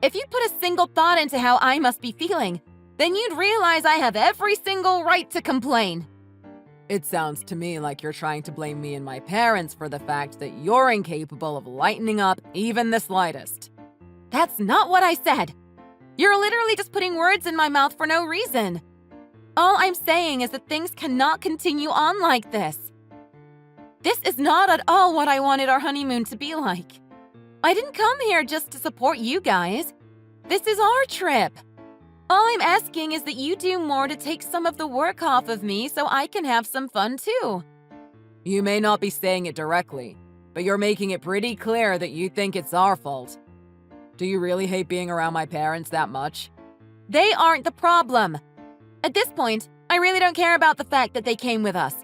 If you'd put a single thought into how I must be feeling, then you'd realize I have every single right to complain. It sounds to me like you're trying to blame me and my parents for the fact that you're incapable of lightening up even the slightest. That's not what I said. You're literally just putting words in my mouth for no reason. All I'm saying is that things cannot continue on like this. This is not at all what I wanted our honeymoon to be like. I didn't come here just to support you guys. This is our trip. All I'm asking is that you do more to take some of the work off of me so I can have some fun too. You may not be saying it directly, but you're making it pretty clear that you think it's our fault. Do you really hate being around my parents that much? They aren't the problem. At this point, I really don't care about the fact that they came with us.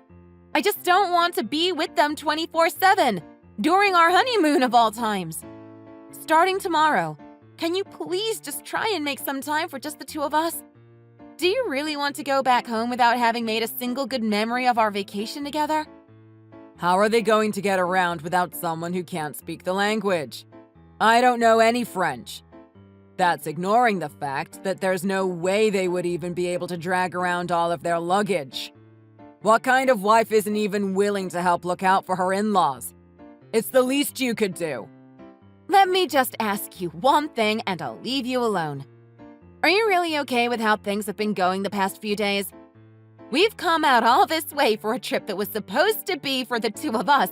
I just don't want to be with them 24/7, during our honeymoon of all times. Starting tomorrow, can you please just try and make some time for just the two of us? Do you really want to go back home without having made a single good memory of our vacation together? How are they going to get around without someone who can't speak the language? I don't know any French. That's ignoring the fact that there's no way they would even be able to drag around all of their luggage. What kind of wife isn't even willing to help look out for her in-laws? It's the least you could do. Let me just ask you one thing and I'll leave you alone. Are you really okay with how things have been going the past few days? We've come out all this way for a trip that was supposed to be for the two of us,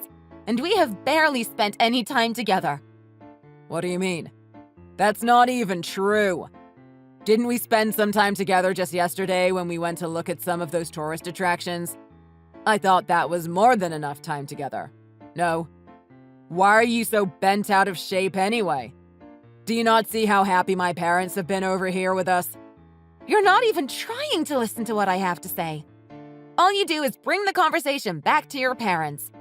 and we have barely spent any time together. What do you mean? That's not even true. Didn't we spend some time together just yesterday when we went to look at some of those tourist attractions? I thought that was more than enough time together. No? Why are you so bent out of shape anyway? Do you not see how happy my parents have been over here with us? You're not even trying to listen to what I have to say. All you do is bring the conversation back to your parents.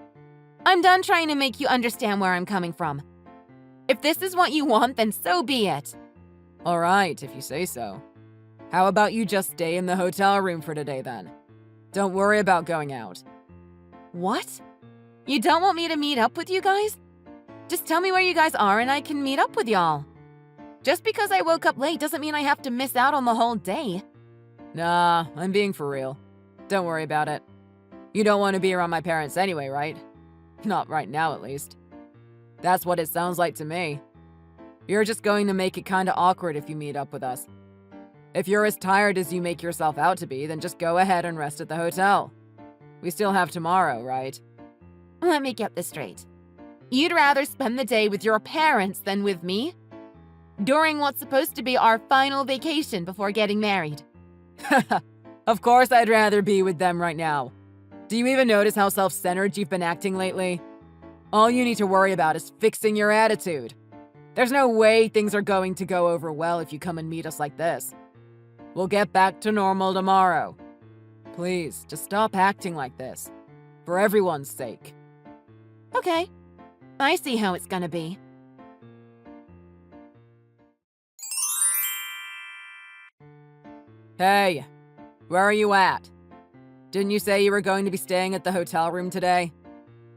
I'm done trying to make you understand where I'm coming from. If this is what you want, then so be it. All right, if you say so. How about you just stay in the hotel room for today then? Don't worry about going out. What? You don't want me to meet up with you guys? Just tell me where you guys are and I can meet up with y'all. Just because I woke up late doesn't mean I have to miss out on the whole day. Nah, I'm being for real. Don't worry about it. You don't want to be around my parents anyway, right? Not right now, at least. That's what it sounds like to me. You're just going to make it kinda awkward if you meet up with us. If you're as tired as you make yourself out to be, then just go ahead and rest at the hotel. We still have tomorrow, right? Let me get this straight. You'd rather spend the day with your parents than with me? During what's supposed to be our final vacation before getting married. Of course I'd rather be with them right now. Do you even notice how self-centered you've been acting lately? All you need to worry about is fixing your attitude. There's no way things are going to go over well if you come and meet us like this. We'll get back to normal tomorrow. Please, just stop acting like this. For everyone's sake. Okay, I see how it's gonna be. Hey, where are you at? Didn't you say you were going to be staying at the hotel room today?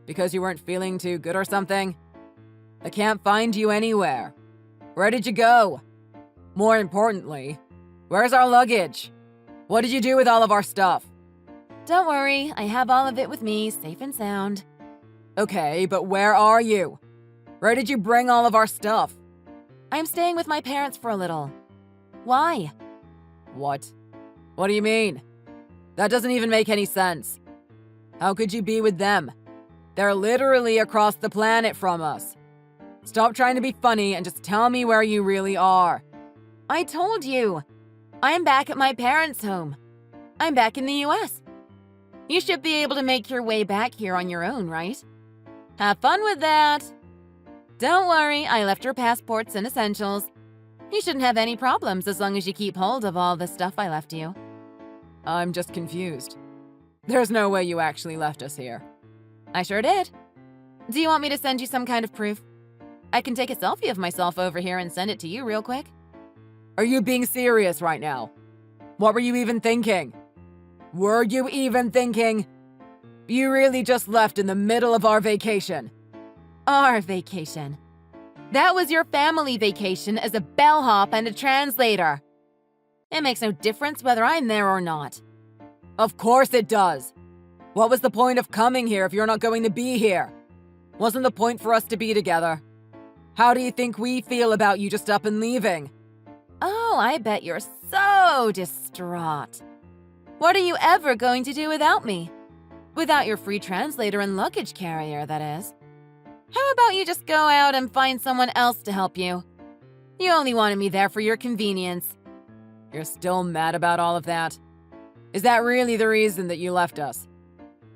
Because you weren't feeling too good or something? I can't find you anywhere. Where did you go? More importantly, where's our luggage? What did you do with all of our stuff? Don't worry, I have all of it with me, safe and sound. Okay, but where are you? Where did you bring all of our stuff? I'm staying with my parents for a little. Why? What? What do you mean? That doesn't even make any sense. How could you be with them? They're literally across the planet from us. Stop trying to be funny and just tell me where you really are. I told you. I'm back at my parents' home. I'm back in the US. You should be able to make your way back here on your own, right? Have fun with that. Don't worry, I left your passports and essentials. You shouldn't have any problems as long as you keep hold of all the stuff I left you. I'm just confused. There's no way you actually left us here. I sure did. Do you want me to send you some kind of proof? I can take a selfie of myself over here and send it to you real quick. Are you being serious right now? What were you even thinking? Were you even thinking? You really just left in the middle of our vacation. Our vacation. That was your family vacation as a bellhop and a translator. It makes no difference whether I'm there or not. Of course it does. What was the point of coming here if you're not going to be here? Wasn't the point for us to be together? How do you think we feel about you just up and leaving? Oh, I bet you're so distraught. What are you ever going to do without me? Without your free translator and luggage carrier, that is. How about you just go out and find someone else to help you? You only wanted me there for your convenience. You're still mad about all of that? Is that really the reason that you left us?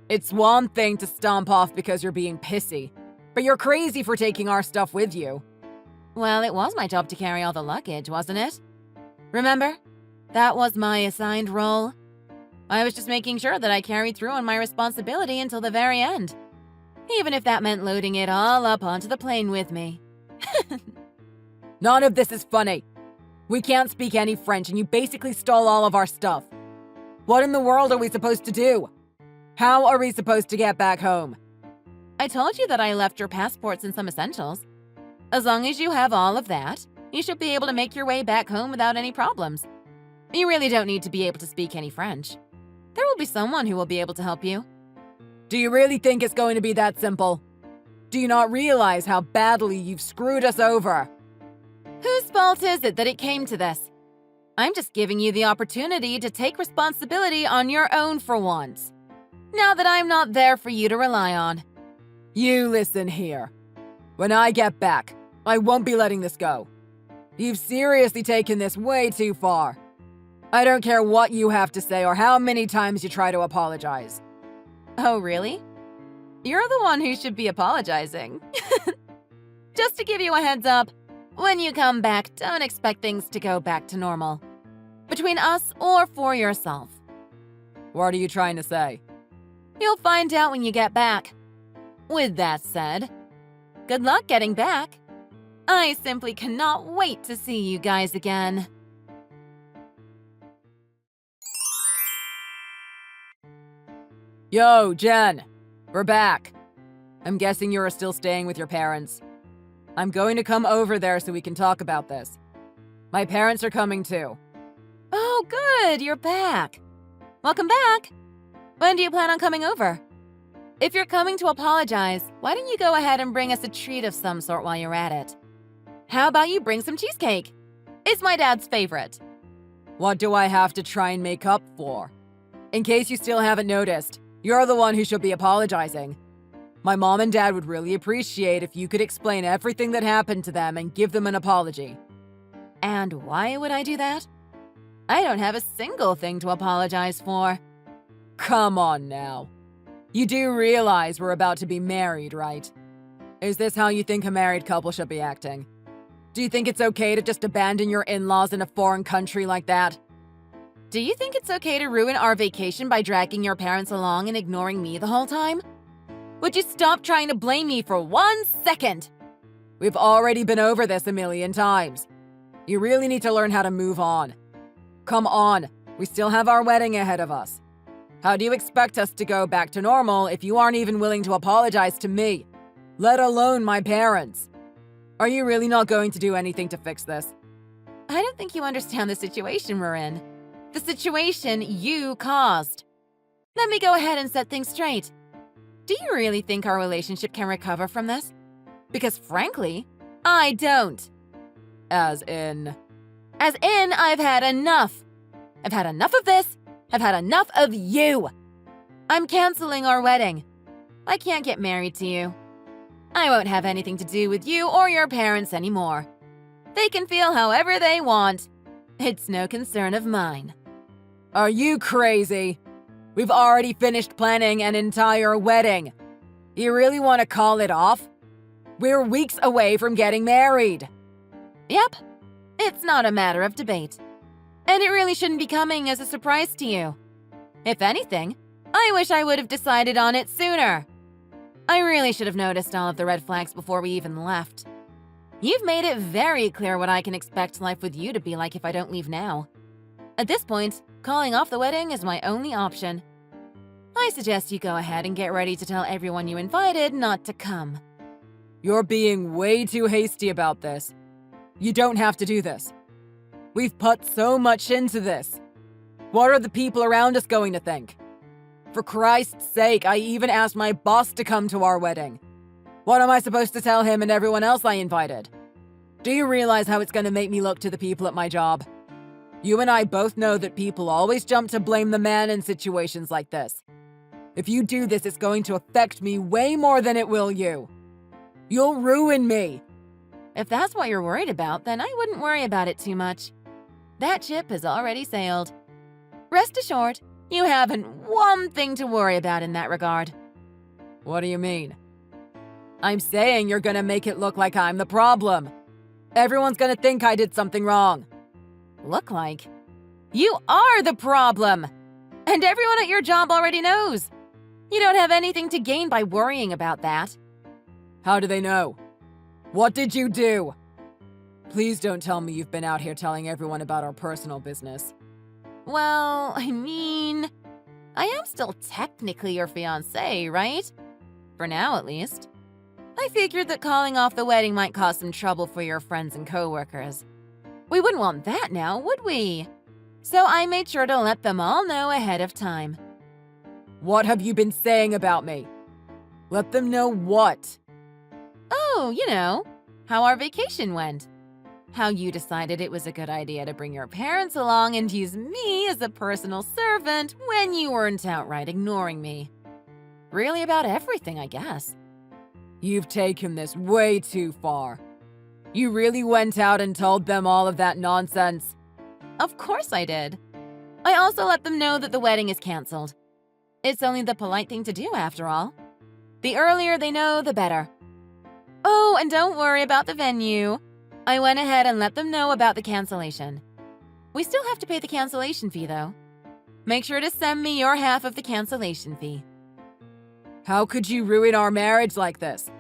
It's one thing to stomp off because you're being pissy, but you're crazy for taking our stuff with you. Well, it was my job to carry all the luggage, wasn't it? Remember? That was my assigned role. I was just making sure that I carried through on my responsibility until the very end. Even if that meant loading it all up onto the plane with me. None of this is funny. We can't speak any French and you basically stole all of our stuff. What in the world are we supposed to do? How are we supposed to get back home? I told you that I left your passports and some essentials. As long as you have all of that, you should be able to make your way back home without any problems. You really don't need to be able to speak any French. There will be someone who will be able to help you. Do you really think it's going to be that simple? Do you not realize how badly you've screwed us over? Whose fault is it that it came to this? I'm just giving you the opportunity to take responsibility on your own for once. Now that I'm not there for you to rely on. You listen here. When I get back, I won't be letting this go. You've seriously taken this way too far. I don't care what you have to say or how many times you try to apologize. Oh, really? You're the one who should be apologizing. Just to give you a heads up, when you come back, don't expect things to go back to normal. Between us or for yourself. What are you trying to say? You'll find out when you get back. With that said, good luck getting back. I simply cannot wait to see you guys again. Yo, Jen! We're back. I'm guessing you are still staying with your parents. I'm going to come over there so we can talk about this. My parents are coming too. Oh, good, you're back. Welcome back. When do you plan on coming over? If you're coming to apologize, why don't you go ahead and bring us a treat of some sort while you're at it? How about you bring some cheesecake? It's my dad's favorite. What do I have to try and make up for? In case you still haven't noticed, you're the one who should be apologizing. My mom and dad would really appreciate if you could explain everything that happened to them and give them an apology. And why would I do that? I don't have a single thing to apologize for. Come on now. You do realize we're about to be married, right? Is this how you think a married couple should be acting? Do you think it's okay to just abandon your in-laws in a foreign country like that? Do you think it's okay to ruin our vacation by dragging your parents along and ignoring me the whole time? Would you stop trying to blame me for 1 second? We've already been over this a million times. You really need to learn how to move on. Come on, we still have our wedding ahead of us. How do you expect us to go back to normal if you aren't even willing to apologize to me, let alone my parents? Are you really not going to do anything to fix this? I don't think you understand the situation we're in. The situation you caused. Let me go ahead and set things straight. Do you really think our relationship can recover from this? Because frankly, I don't. As in, I've had enough. I've had enough of this. I've had enough of you. I'm canceling our wedding. I can't get married to you. I won't have anything to do with you or your parents anymore. They can feel however they want. It's no concern of mine. Are you crazy? We've already finished planning an entire wedding. You really want to call it off? We're weeks away from getting married. Yep, it's not a matter of debate. And it really shouldn't be coming as a surprise to you. If anything, I wish I would have decided on it sooner. I really should have noticed all of the red flags before we even left. You've made it very clear what I can expect life with you to be like if I don't leave now. At this point, calling off the wedding is my only option. I suggest you go ahead and get ready to tell everyone you invited not to come. You're being way too hasty about this. You don't have to do this. We've put so much into this. What are the people around us going to think? For Christ's sake, I even asked my boss to come to our wedding. What am I supposed to tell him and everyone else I invited? Do you realize how it's going to make me look to the people at my job? You and I both know that people always jump to blame the man in situations like this. If you do this, it's going to affect me way more than it will you. You'll ruin me. If that's what you're worried about, then I wouldn't worry about it too much. That ship has already sailed. Rest assured, you haven't one thing to worry about in that regard. What do you mean? I'm saying you're gonna make it look like I'm the problem. Everyone's gonna think I did something wrong. Look like? You are the problem! And everyone at your job already knows. You don't have anything to gain by worrying about that. How do they know? What did you do? Please don't tell me you've been out here telling everyone about our personal business. Well, I mean, I am still technically your fiancé, right? For now, at least. I figured that calling off the wedding might cause some trouble for your friends and coworkers. We wouldn't want that now, would we? So I made sure to let them all know ahead of time. What have you been saying about me? Let them know what? Oh, you know, how our vacation went. How you decided it was a good idea to bring your parents along and use me as a personal servant when you weren't outright ignoring me. Really about everything, I guess. You've taken this way too far. You really went out and told them all of that nonsense? Of course I did. I also let them know that the wedding is canceled. It's only the polite thing to do, after all. The earlier they know, the better. Oh, and don't worry about the venue. I went ahead and let them know about the cancellation. We still have to pay the cancellation fee, though. Make sure to send me your half of the cancellation fee. How could you ruin our marriage like this?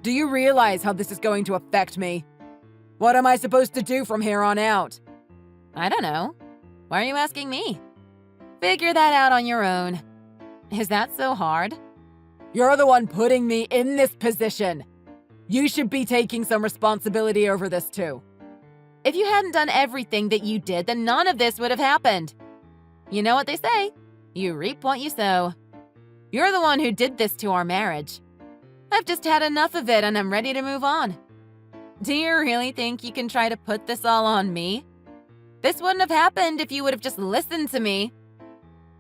Do you realize how this is going to affect me? What am I supposed to do from here on out? I don't know. Why are you asking me? Figure that out on your own. Is that so hard? You're the one putting me in this position. You should be taking some responsibility over this too. If you hadn't done everything that you did, then none of this would have happened. You know what they say? You reap what you sow. You're the one who did this to our marriage. I've just had enough of it and I'm ready to move on. Do you really think you can try to put this all on me? This wouldn't have happened if you would have just listened to me.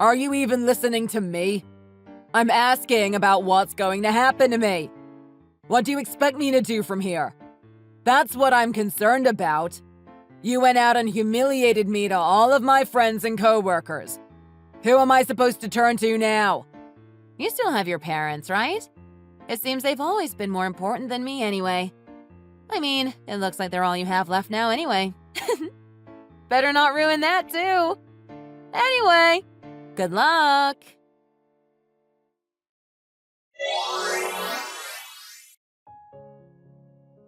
Are you even listening to me? I'm asking about what's going to happen to me. What do you expect me to do from here? That's what I'm concerned about. You went out and humiliated me to all of my friends and coworkers. Who am I supposed to turn to now? You still have your parents, right? It seems they've always been more important than me anyway. I mean, it looks like they're all you have left now anyway. Better not ruin that too. Anyway, good luck.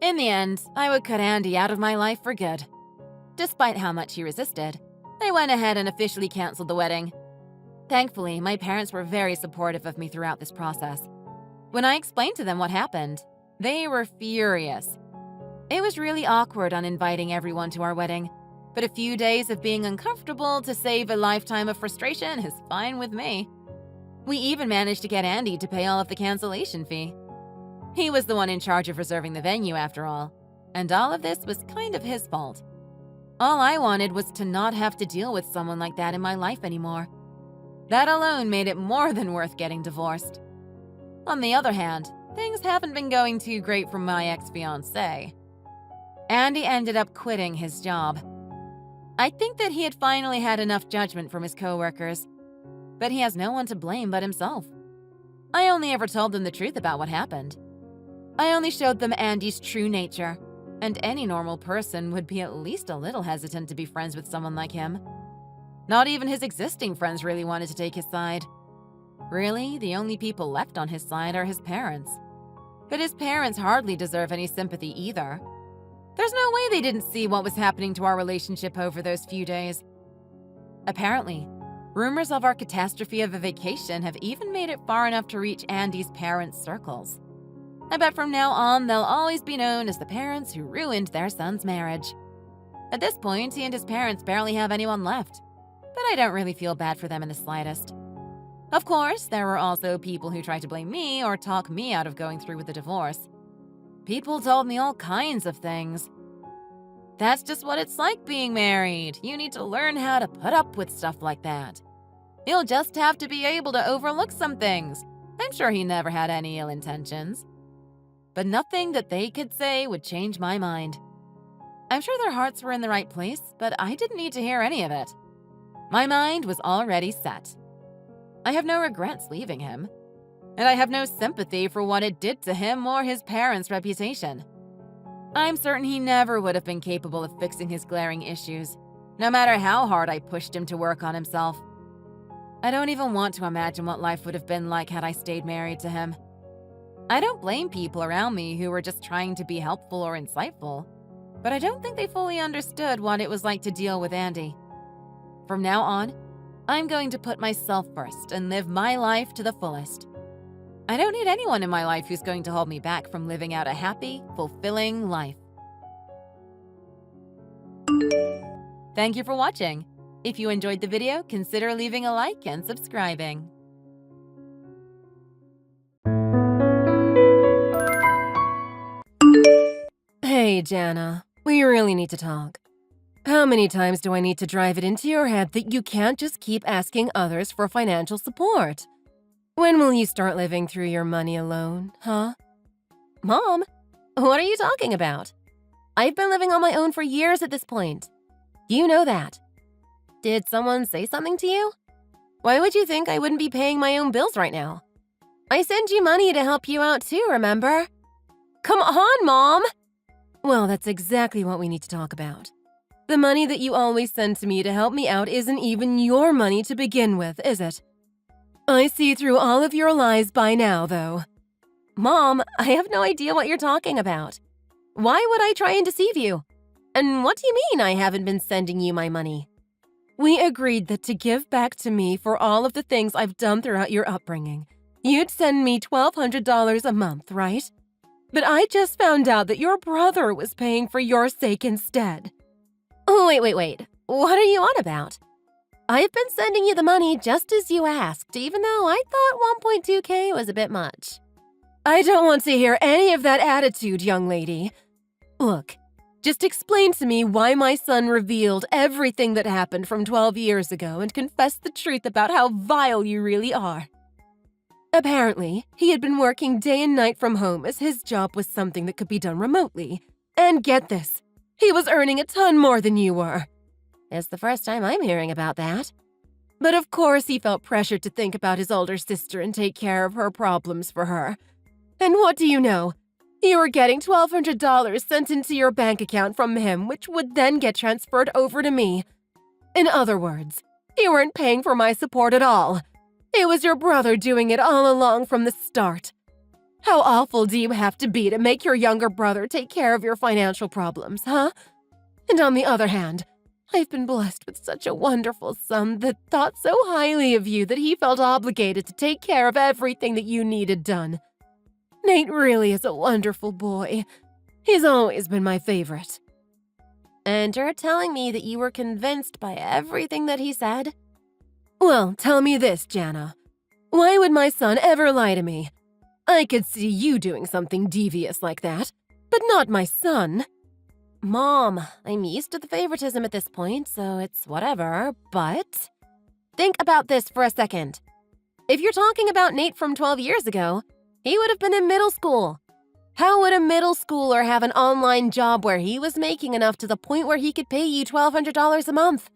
In the end, I would cut Andy out of my life for good. Despite how much he resisted, I went ahead and officially canceled the wedding. Thankfully, my parents were very supportive of me throughout this process. When I explained to them what happened, they were furious. It was really awkward uninviting everyone to our wedding, but a few days of being uncomfortable to save a lifetime of frustration is fine with me. We even managed to get Andy to pay all of the cancellation fee. He was the one in charge of reserving the venue after all, and all of this was kind of his fault. All I wanted was to not have to deal with someone like that in my life anymore. That alone made it more than worth getting divorced. On the other hand, things haven't been going too great for my ex-fiancé. Andy ended up quitting his job. I think that he had finally had enough judgment from his coworkers, but he has no one to blame but himself. I only ever told them the truth about what happened. I only showed them Andy's true nature, and any normal person would be at least a little hesitant to be friends with someone like him. Not even his existing friends really wanted to take his side. Really, the only people left on his side are his parents. But his parents hardly deserve any sympathy either. There's no way they didn't see what was happening to our relationship over those few days. Apparently, rumors of our catastrophe of a vacation have even made it far enough to reach Andy's parents' circles. I bet from now on they'll always be known as the parents who ruined their son's marriage. At this point, he and his parents barely have anyone left, but I don't really feel bad for them in the slightest. Of course, there were also people who tried to blame me or talk me out of going through with the divorce. People told me all kinds of things. That's just what it's like being married. You need to learn how to put up with stuff like that. You'll just have to be able to overlook some things. I'm sure he never had any ill intentions. But nothing that they could say would change my mind. I'm sure their hearts were in the right place, but I didn't need to hear any of it. My mind was already set. I have no regrets leaving him, and I have no sympathy for what it did to him or his parents' reputation. I'm certain he never would have been capable of fixing his glaring issues, no matter how hard I pushed him to work on himself. I don't even want to imagine what life would have been like had I stayed married to him. I don't blame people around me who were just trying to be helpful or insightful, but I don't think they fully understood what it was like to deal with Andy. From now on, I'm going to put myself first and live my life to the fullest. I don't need anyone in my life who's going to hold me back from living out a happy, fulfilling life. Thank you for watching. If you enjoyed the video, consider leaving a like and subscribing. Hey, Jana, we really need to talk. How many times do I need to drive it into your head that you can't just keep asking others for financial support? When will you start living through your money alone, huh? Mom, what are you talking about? I've been living on my own for years at this point. You know that. Did someone say something to you? Why would you think I wouldn't be paying my own bills right now? I send you money to help you out too, remember? Come on, Mom! Well, that's exactly what we need to talk about. The money that you always send to me to help me out isn't even your money to begin with, is it? I see through all of your lies by now, though. Mom, I have no idea what you're talking about. Why would I try and deceive you? And what do you mean I haven't been sending you my money? We agreed that to give back to me for all of the things I've done throughout your upbringing, you'd send me $1,200 a month, right? But I just found out that your brother was paying for your sake instead. Oh, wait. What are you on about? I've been sending you the money just as you asked, even though I thought 1.2K was a bit much. I don't want to hear any of that attitude, young lady. Look, just explain to me why my son revealed everything that happened from 12 years ago and confessed the truth about how vile you really are. Apparently, he had been working day and night from home as his job was something that could be done remotely. And get this, he was earning a ton more than you were. It's the first time I'm hearing about that. But of course he felt pressured to think about his older sister and take care of her problems for her. And what do you know? You were getting $1,200 sent into your bank account from him, which would then get transferred over to me. In other words, you weren't paying for my support at all. It was your brother doing it all along from the start. How awful do you have to be to make your younger brother take care of your financial problems, huh? And on the other hand, I've been blessed with such a wonderful son that thought so highly of you that he felt obligated to take care of everything that you needed done. Nate really is a wonderful boy. He's always been my favorite. And you're telling me that you were convinced by everything that he said? Well, tell me this, Jana. Why would my son ever lie to me? I could see you doing something devious like that, but not my son. Mom, I'm used to the favoritism at this point, so it's whatever, but... Think about this for a second. If you're talking about Nate from 12 years ago, he would have been in middle school. How would a middle schooler have an online job where he was making enough to the point where he could pay you $1,200 a month?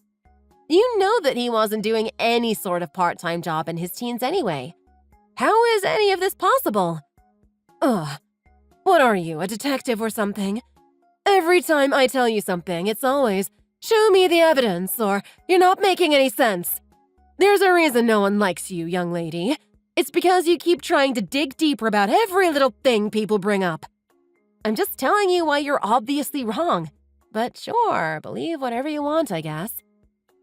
You know that he wasn't doing any sort of part-time job in his teens anyway. How is any of this possible? Ugh. What are you, a detective or something? Every time I tell you something, it's always, show me the evidence, or you're not making any sense. There's a reason no one likes you, young lady. It's because you keep trying to dig deeper about every little thing people bring up. I'm just telling you why you're obviously wrong. But sure, believe whatever you want, I guess.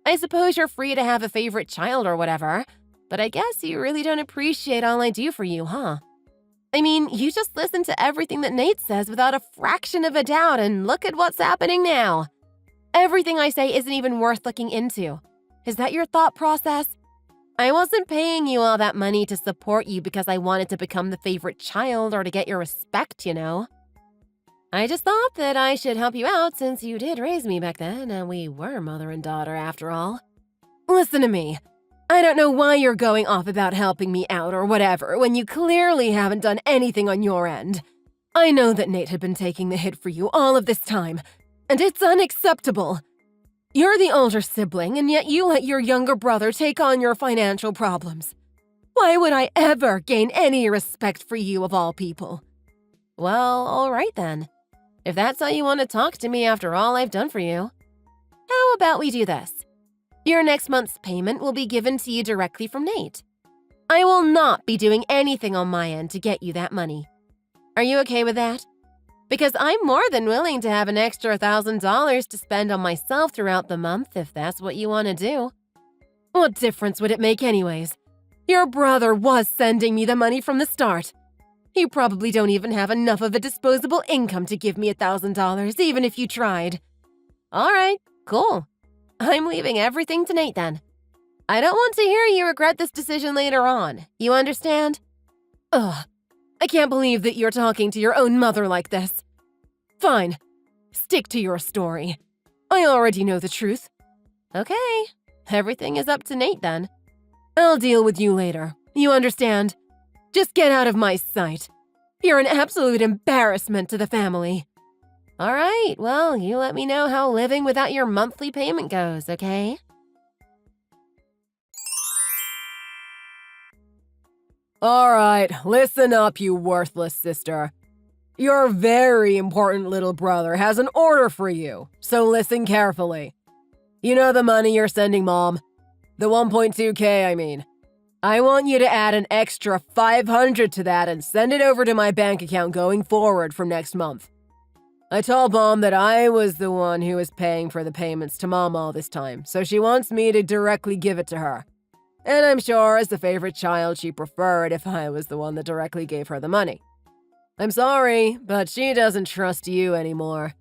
I suppose you're free to have a favorite child or whatever, but I guess you really don't appreciate all I do for you, huh? I mean, you just listen to everything that Nate says without a fraction of a doubt, and look at what's happening now. Everything I say isn't even worth looking into. Is that your thought process? I wasn't paying you all that money to support you because I wanted to become the favorite child or to get your respect, you know. I just thought that I should help you out since you did raise me back then and we were mother and daughter after all. Listen to me. I don't know why you're going off about helping me out or whatever when you clearly haven't done anything on your end. I know that Nate had been taking the hit for you all of this time, and it's unacceptable. You're the older sibling, and yet you let your younger brother take on your financial problems. Why would I ever gain any respect for you of all people? Well, all right then. If that's how you want to talk to me after all I've done for you. How about we do this? Your next month's payment will be given to you directly from Nate. I will not be doing anything on my end to get you that money. Are you okay with that? Because I'm more than willing to have an extra $1,000 to spend on myself throughout the month if that's what you want to do. What difference would it make anyways? Your brother was sending me the money from the start. You probably don't even have enough of a disposable income to give me $1,000 even if you tried. All right, cool. I'm leaving everything to Nate then. I don't want to hear you regret this decision later on. You understand? Ugh, I can't believe that you're talking to your own mother like this. Fine, stick to your story. I already know the truth. Okay, everything is up to Nate then. I'll deal with you later. You understand? Just get out of my sight. You're an absolute embarrassment to the family. All right, well, you let me know how living without your monthly payment goes, okay? All right, listen up, you worthless sister. Your very important little brother has an order for you, so listen carefully. You know the money you're sending Mom? The 1.2K, I mean. I want you to add an extra $500 to that and send it over to my bank account going forward from next month. I told Mom that I was the one who was paying for the payments to Mom all this time, so she wants me to directly give it to her. And I'm sure as the favorite child she preferred if I was the one that directly gave her the money. I'm sorry, but she doesn't trust you anymore.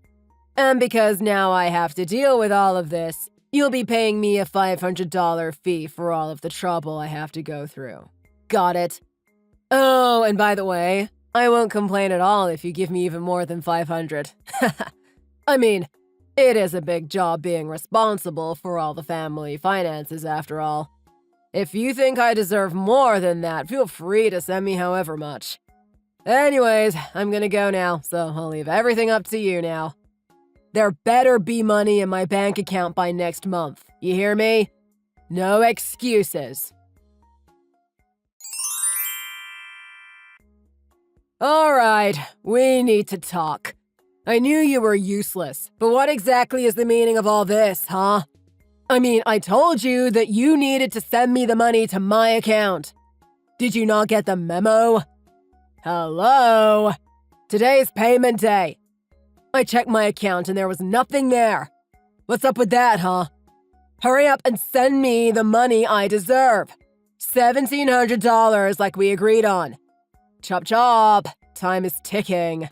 And because now I have to deal with all of this, you'll be paying me a $500 fee for all of the trouble I have to go through. Got it? Oh, and by the way, I won't complain at all if you give me even more than $500. I mean, it is a big job being responsible for all the family finances after all. If you think I deserve more than that, feel free to send me however much. Anyways, I'm gonna go now, so I'll leave everything up to you now. There better be money in my bank account by next month. You hear me? No excuses. All right, we need to talk. I knew you were useless, but what exactly is the meaning of all this, huh? I mean, I told you that you needed to send me the money to my account. Did you not get the memo? Hello? Today's payment day. I checked my account and there was nothing there. What's up with that, huh? Hurry up and send me the money I deserve. $1,700 like we agreed on. Chop chop. Time is ticking.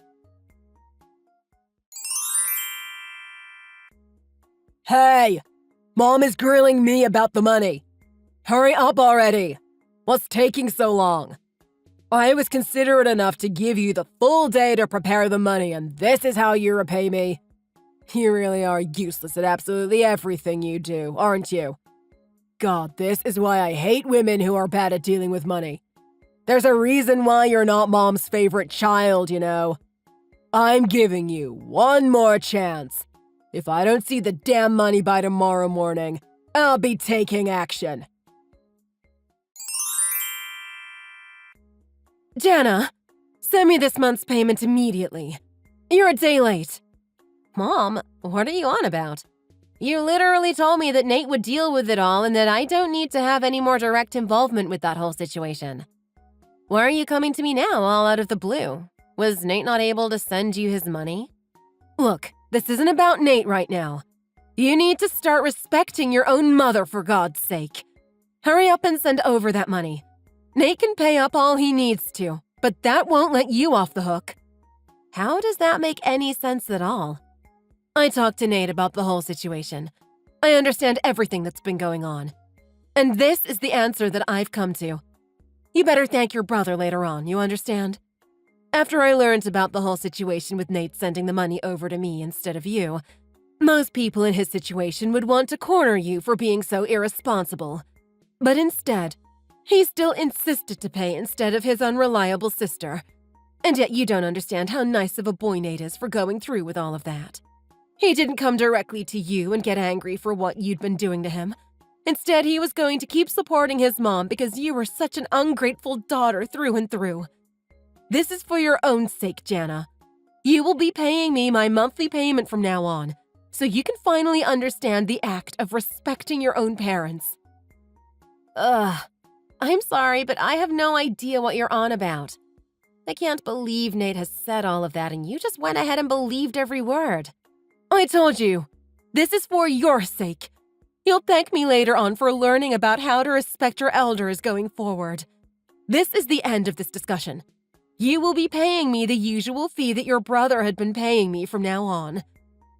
Hey! Mom is grilling me about the money. Hurry up already. What's taking so long? I was considerate enough to give you the full day to prepare the money, and this is how you repay me? You really are useless at absolutely everything you do, aren't you? God, this is why I hate women who are bad at dealing with money. There's a reason why you're not Mom's favorite child, you know. I'm giving you one more chance. If I don't see the damn money by tomorrow morning, I'll be taking action. Jana, send me this month's payment immediately. You're a day late. Mom, what are you on about? You literally told me that Nate would deal with it all and that I don't need to have any more direct involvement with that whole situation. Why are you coming to me now, all out of the blue? Was Nate not able to send you his money? Look, this isn't about Nate right now. You need to start respecting your own mother, for God's sake. Hurry up and send over that money. Nate can pay up all he needs to. but that won't let you off the hook. How does that make any sense at all? I talked to Nate about the whole situation. I understand everything that's been going on. And this is the answer that I've come to. You better thank your brother later on, you understand? After I learned about the whole situation with Nate sending the money over to me instead of you, most people in his situation would want to corner you for being so irresponsible. But instead, he still insisted to pay instead of his unreliable sister. And yet you don't understand how nice of a boy Nate is for going through with all of that. He didn't come directly to you and get angry for what you'd been doing to him. Instead, he was going to keep supporting his mom because you were such an ungrateful daughter through and through. This is for your own sake, Jana. You will be paying me my monthly payment from now on, so you can finally understand the act of respecting your own parents. I'm sorry, but I have no idea what you're on about. I can't believe Nate has said all of that and you just went ahead and believed every word. I told you, this is for your sake. You'll thank me later on for learning about how to respect your elders going forward. This is the end of this discussion. You will be paying me the usual fee that your brother had been paying me from now on.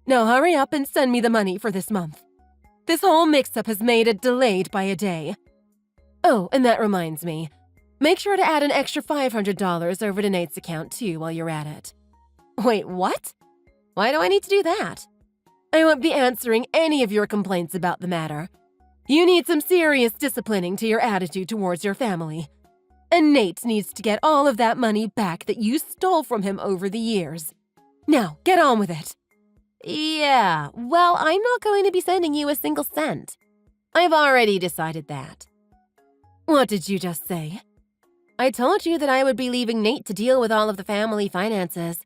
Now hurry up and send me the money for this month. This whole mix-up has made it delayed by a day. Oh, and that reminds me. Make sure to add an extra $500 over to Nate's account too while you're at it. Wait, what? Why do I need to do that? I won't be answering any of your complaints about the matter. You need some serious disciplining to your attitude towards your family. And Nate needs to get all of that money back that you stole from him over the years. Now, get on with it. Yeah, well, I'm not going to be sending you a single cent. I've already decided that. What did you just say? I told you that I would be leaving Nate to deal with all of the family finances.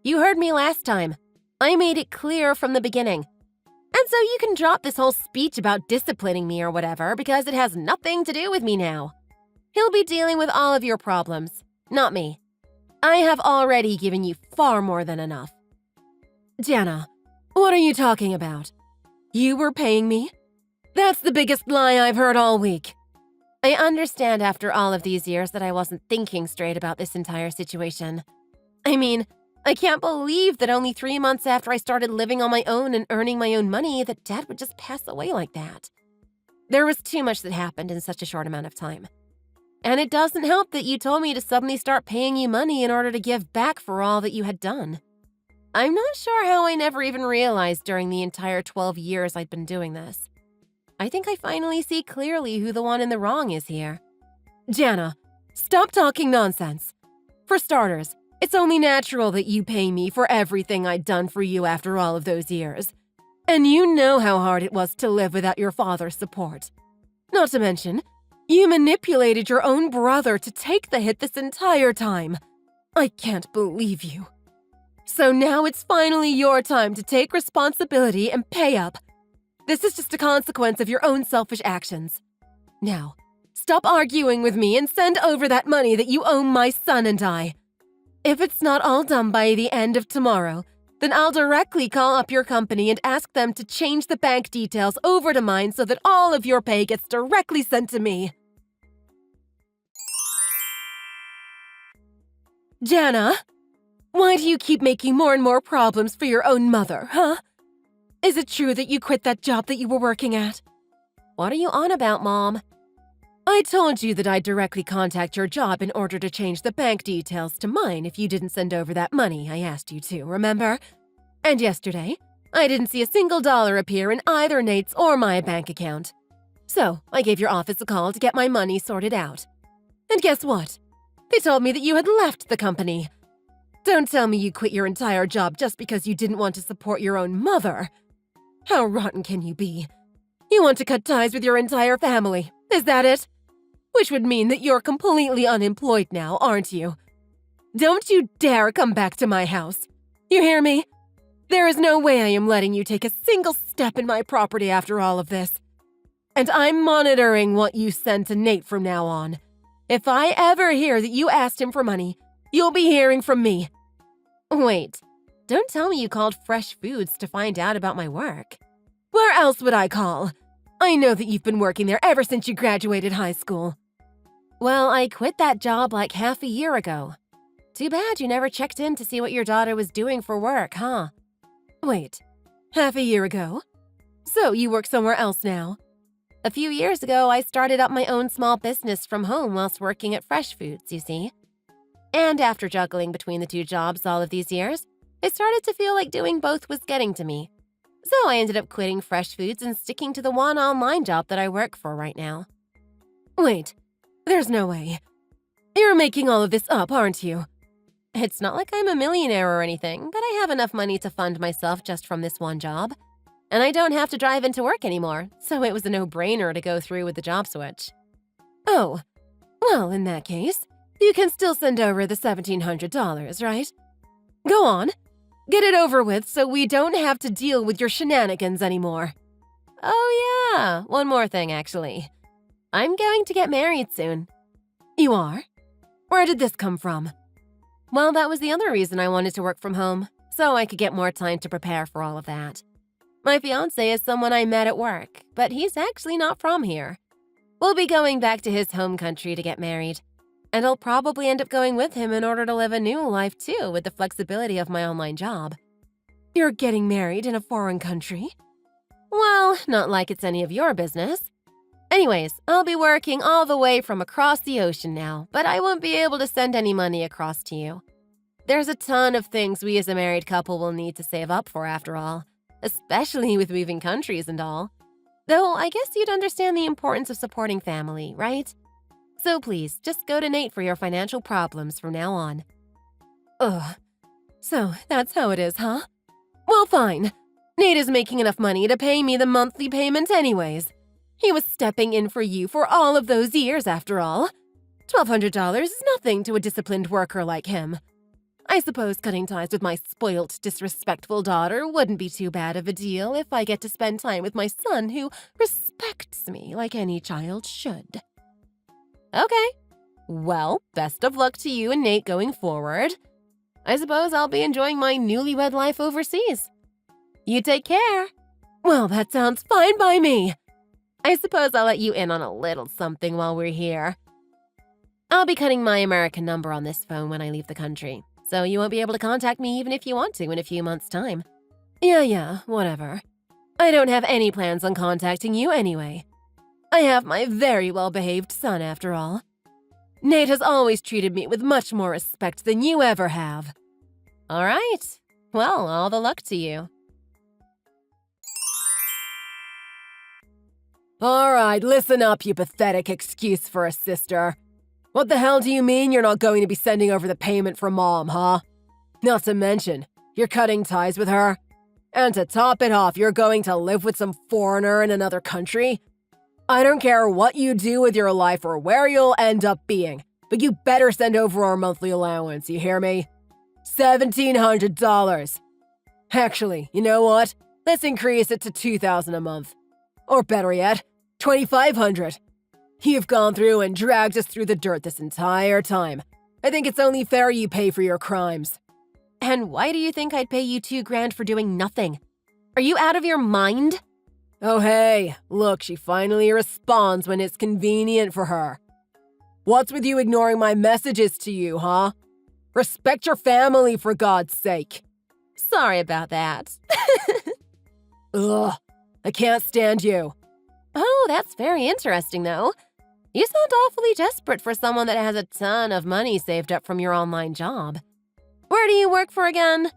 You heard me last time. I made it clear from the beginning. And so you can drop this whole speech about disciplining me or whatever because it has nothing to do with me now. He'll be dealing with all of your problems, not me. I have already given you far more than enough. Jana, what are you talking about? You were paying me? That's the biggest lie I've heard all week. I understand after all of these years that I wasn't thinking straight about this entire situation. I mean, I can't believe that only 3 months after I started living on my own and earning my own money that Dad would just pass away like that. There was too much that happened in such a short amount of time. And it doesn't help that you told me to suddenly start paying you money in order to give back for all that you had done. I'm not sure how I never even realized during the entire 12 years I'd been doing this. I think I finally see clearly who the one in the wrong is here. Jana, stop talking nonsense. For starters, it's only natural that you pay me for everything I'd done for you after all of those years. And you know how hard it was to live without your father's support. Not to mention, you manipulated your own brother to take the hit this entire time. I can't believe you. So now it's finally your time to take responsibility and pay up. This is just a consequence of your own selfish actions. Now, stop arguing with me and send over that money that you owe my son and I. If it's not all done by the end of tomorrow, then I'll directly call up your company and ask them to change the bank details over to mine so that all of your pay gets directly sent to me. Jana, why do you keep making more and more problems for your own mother, huh? Is it true that you quit that job that you were working at? What are you on about, Mom? I told you that I'd directly contact your job in order to change the bank details to mine if you didn't send over that money I asked you to, remember? And yesterday, I didn't see a single dollar appear in either Nate's or my bank account. So, I gave your office a call to get my money sorted out. And guess what? They told me that you had left the company. Don't tell me you quit your entire job just because you didn't want to support your own mother. How rotten can you be? You want to cut ties with your entire family, is that it? Which would mean that you're completely unemployed now, aren't you? Don't you dare come back to my house. You hear me? There is no way I am letting you take a single step in my property after all of this. And I'm monitoring what you send to Nate from now on. If I ever hear that you asked him for money, you'll be hearing from me. Wait, don't tell me you called Fresh Foods to find out about my work. Where else would I call? I know that you've been working there ever since you graduated high school. Well, I quit that job like half a year ago. Too bad you never checked in to see what your daughter was doing for work, huh? Wait, half a year ago? So you work somewhere else now? A few years ago, I started up my own small business from home whilst working at Fresh Foods, you see. And after juggling between the two jobs all of these years, I started to feel like doing both was getting to me. So I ended up quitting Fresh Foods and sticking to the one online job that I work for right now. Wait, there's no way. You're making all of this up, aren't you? It's not like I'm a millionaire or anything, but I have enough money to fund myself just from this one job. And I don't have to drive into work anymore, so it was a no-brainer to go through with the job switch. Oh, well, in that case, you can still send over the $1,700, right? Go on. Get it over with so we don't have to deal with your shenanigans anymore. Oh yeah, one more thing actually. I'm going to get married soon. You are? Where did this come from? Well, that was the other reason I wanted to work from home, so I could get more time to prepare for all of that. My fiancé is someone I met at work, but he's actually not from here. We'll be going back to his home country to get married. And I'll probably end up going with him in order to live a new life too, with the flexibility of my online job. You're getting married in a foreign country? Well, not like it's any of your business. Anyways, I'll be working all the way from across the ocean now, but I won't be able to send any money across to you. There's a ton of things we as a married couple will need to save up for after all, especially with moving countries and all. Though I guess you'd understand the importance of supporting family, right? So please, just go to Nate for your financial problems from now on. Ugh. So that's how it is, huh? Well, fine. Nate is making enough money to pay me the monthly payment anyways. He was stepping in for you for all of those years after all. $1,200 is nothing to a disciplined worker like him. I suppose cutting ties with my spoilt, disrespectful daughter wouldn't be too bad of a deal if I get to spend time with my son who respects me like any child should. Okay. Well, best of luck to you and Nate going forward. I suppose I'll be enjoying my newlywed life overseas. You take care. Well, that sounds fine by me. I suppose I'll let you in on a little something while we're here. I'll be cutting my American number on this phone when I leave the country, so you won't be able to contact me even if you want to in a few months' time. Yeah, whatever. I don't have any plans on contacting you anyway. I have my very well-behaved son, after all. Nate has always treated me with much more respect than you ever have. All right. Well, all the luck to you. All right, listen up, you pathetic excuse for a sister. What the hell do you mean you're not going to be sending over the payment for Mom, huh? Not to mention, you're cutting ties with her. And to top it off, you're going to live with some foreigner in another country? I don't care what you do with your life or where you'll end up being, but you better send over our monthly allowance, you hear me? $1,700. Actually, you know what? Let's increase it to $2,000 a month. Or better yet, $2,500. You've gone through and dragged us through the dirt this entire time. I think it's only fair you pay for your crimes. And why do you think I'd pay you $2,000 for doing nothing? Are you out of your mind? Oh hey, look, she finally responds when it's convenient for her. What's with you ignoring my messages to you, huh? Respect your family, for God's sake. Sorry about that. Ugh, I can't stand you. Oh, that's very interesting, though. You sound awfully desperate for someone that has a ton of money saved up from your online job. Where do you work for again?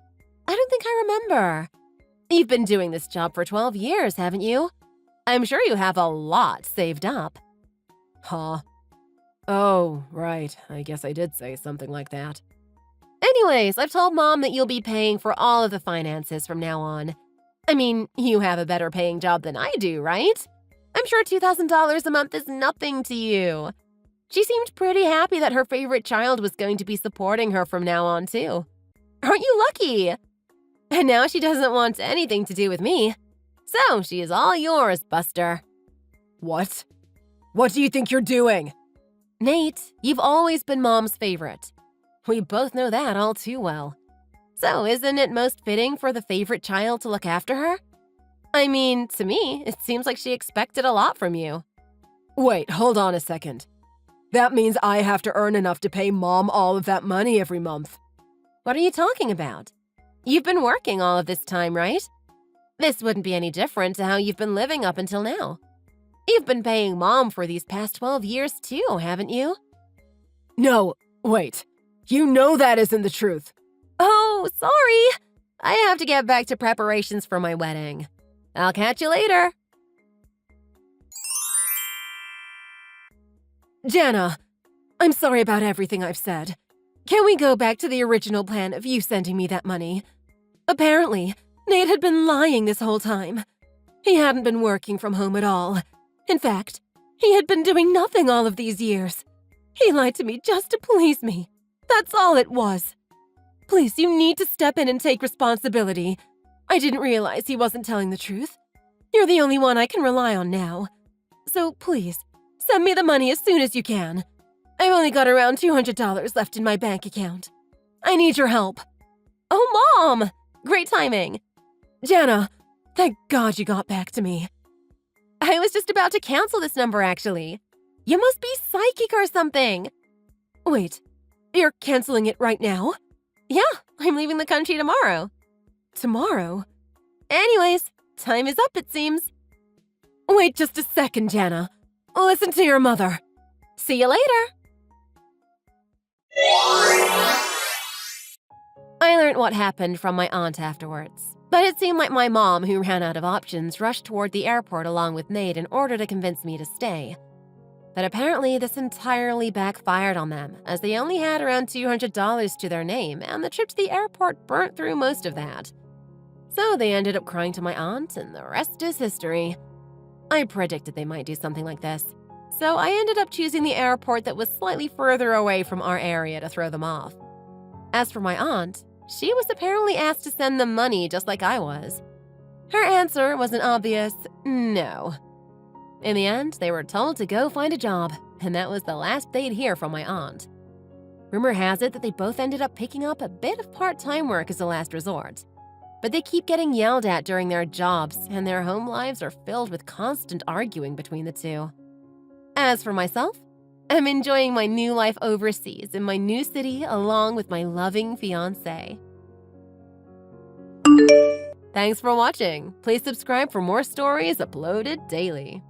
I don't think I remember. You've been doing this job for 12 years, haven't you? I'm sure you have a lot saved up. Huh? Oh, right. I guess I did say something like that. Anyways, I've told Mom that you'll be paying for all of the finances from now on. I mean, you have a better paying job than I do, right? I'm sure $2,000 a month is nothing to you. She seemed pretty happy that her favorite child was going to be supporting her from now on, too. Aren't you lucky? And now she doesn't want anything to do with me. So she is all yours, Buster. What? What do you think you're doing? Nate, you've always been Mom's favorite. We both know that all too well. So isn't it most fitting for the favorite child to look after her? I mean, to me, it seems like she expected a lot from you. Wait, hold on a second. That means I have to earn enough to pay Mom all of that money every month. What are you talking about? You've been working all of this time, right? This wouldn't be any different to how you've been living up until now. You've been paying Mom for these past 12 years too, haven't you? No, wait. You know that isn't the truth. Oh, sorry. I have to get back to preparations for my wedding. I'll catch you later. Jana, I'm sorry about everything I've said. Can we go back to the original plan of you sending me that money? Apparently, Nate had been lying this whole time. He hadn't been working from home at all. In fact, he had been doing nothing all of these years. He lied to me just to please me. That's all it was. Please, you need to step in and take responsibility. I didn't realize he wasn't telling the truth. You're the only one I can rely on now. So please, send me the money as soon as you can. I've only got around $200 left in my bank account. I need your help. Oh, Mom! Great timing. Jana, thank God you got back to me. I was just about to cancel this number, actually. You must be psychic or something. Wait, you're canceling it right now? Yeah, I'm leaving the country tomorrow. Tomorrow? Anyways, time is up, it seems. Wait just a second, Jana. Listen to your mother. See you later. I learned what happened from my aunt afterwards. But it seemed like my mom, who ran out of options, rushed toward the airport along with Nate in order to convince me to stay. But apparently this entirely backfired on them, as they only had around $200 to their name, and the trip to the airport burnt through most of that. So they ended up crying to my aunt, and the rest is history. I predicted they might do something like this, so I ended up choosing the airport that was slightly further away from our area to throw them off. As for my aunt, she was apparently asked to send them money just like I was. Her answer was an obvious no. In the end, they were told to go find a job, and that was the last they'd hear from my aunt. Rumor has it that they both ended up picking up a bit of part-time work as a last resort. But they keep getting yelled at during their jobs, and their home lives are filled with constant arguing between the two. As for myself, I'm enjoying my new life overseas in my new city along with my loving fiancé. Thanks for watching. Please subscribe for more stories uploaded daily.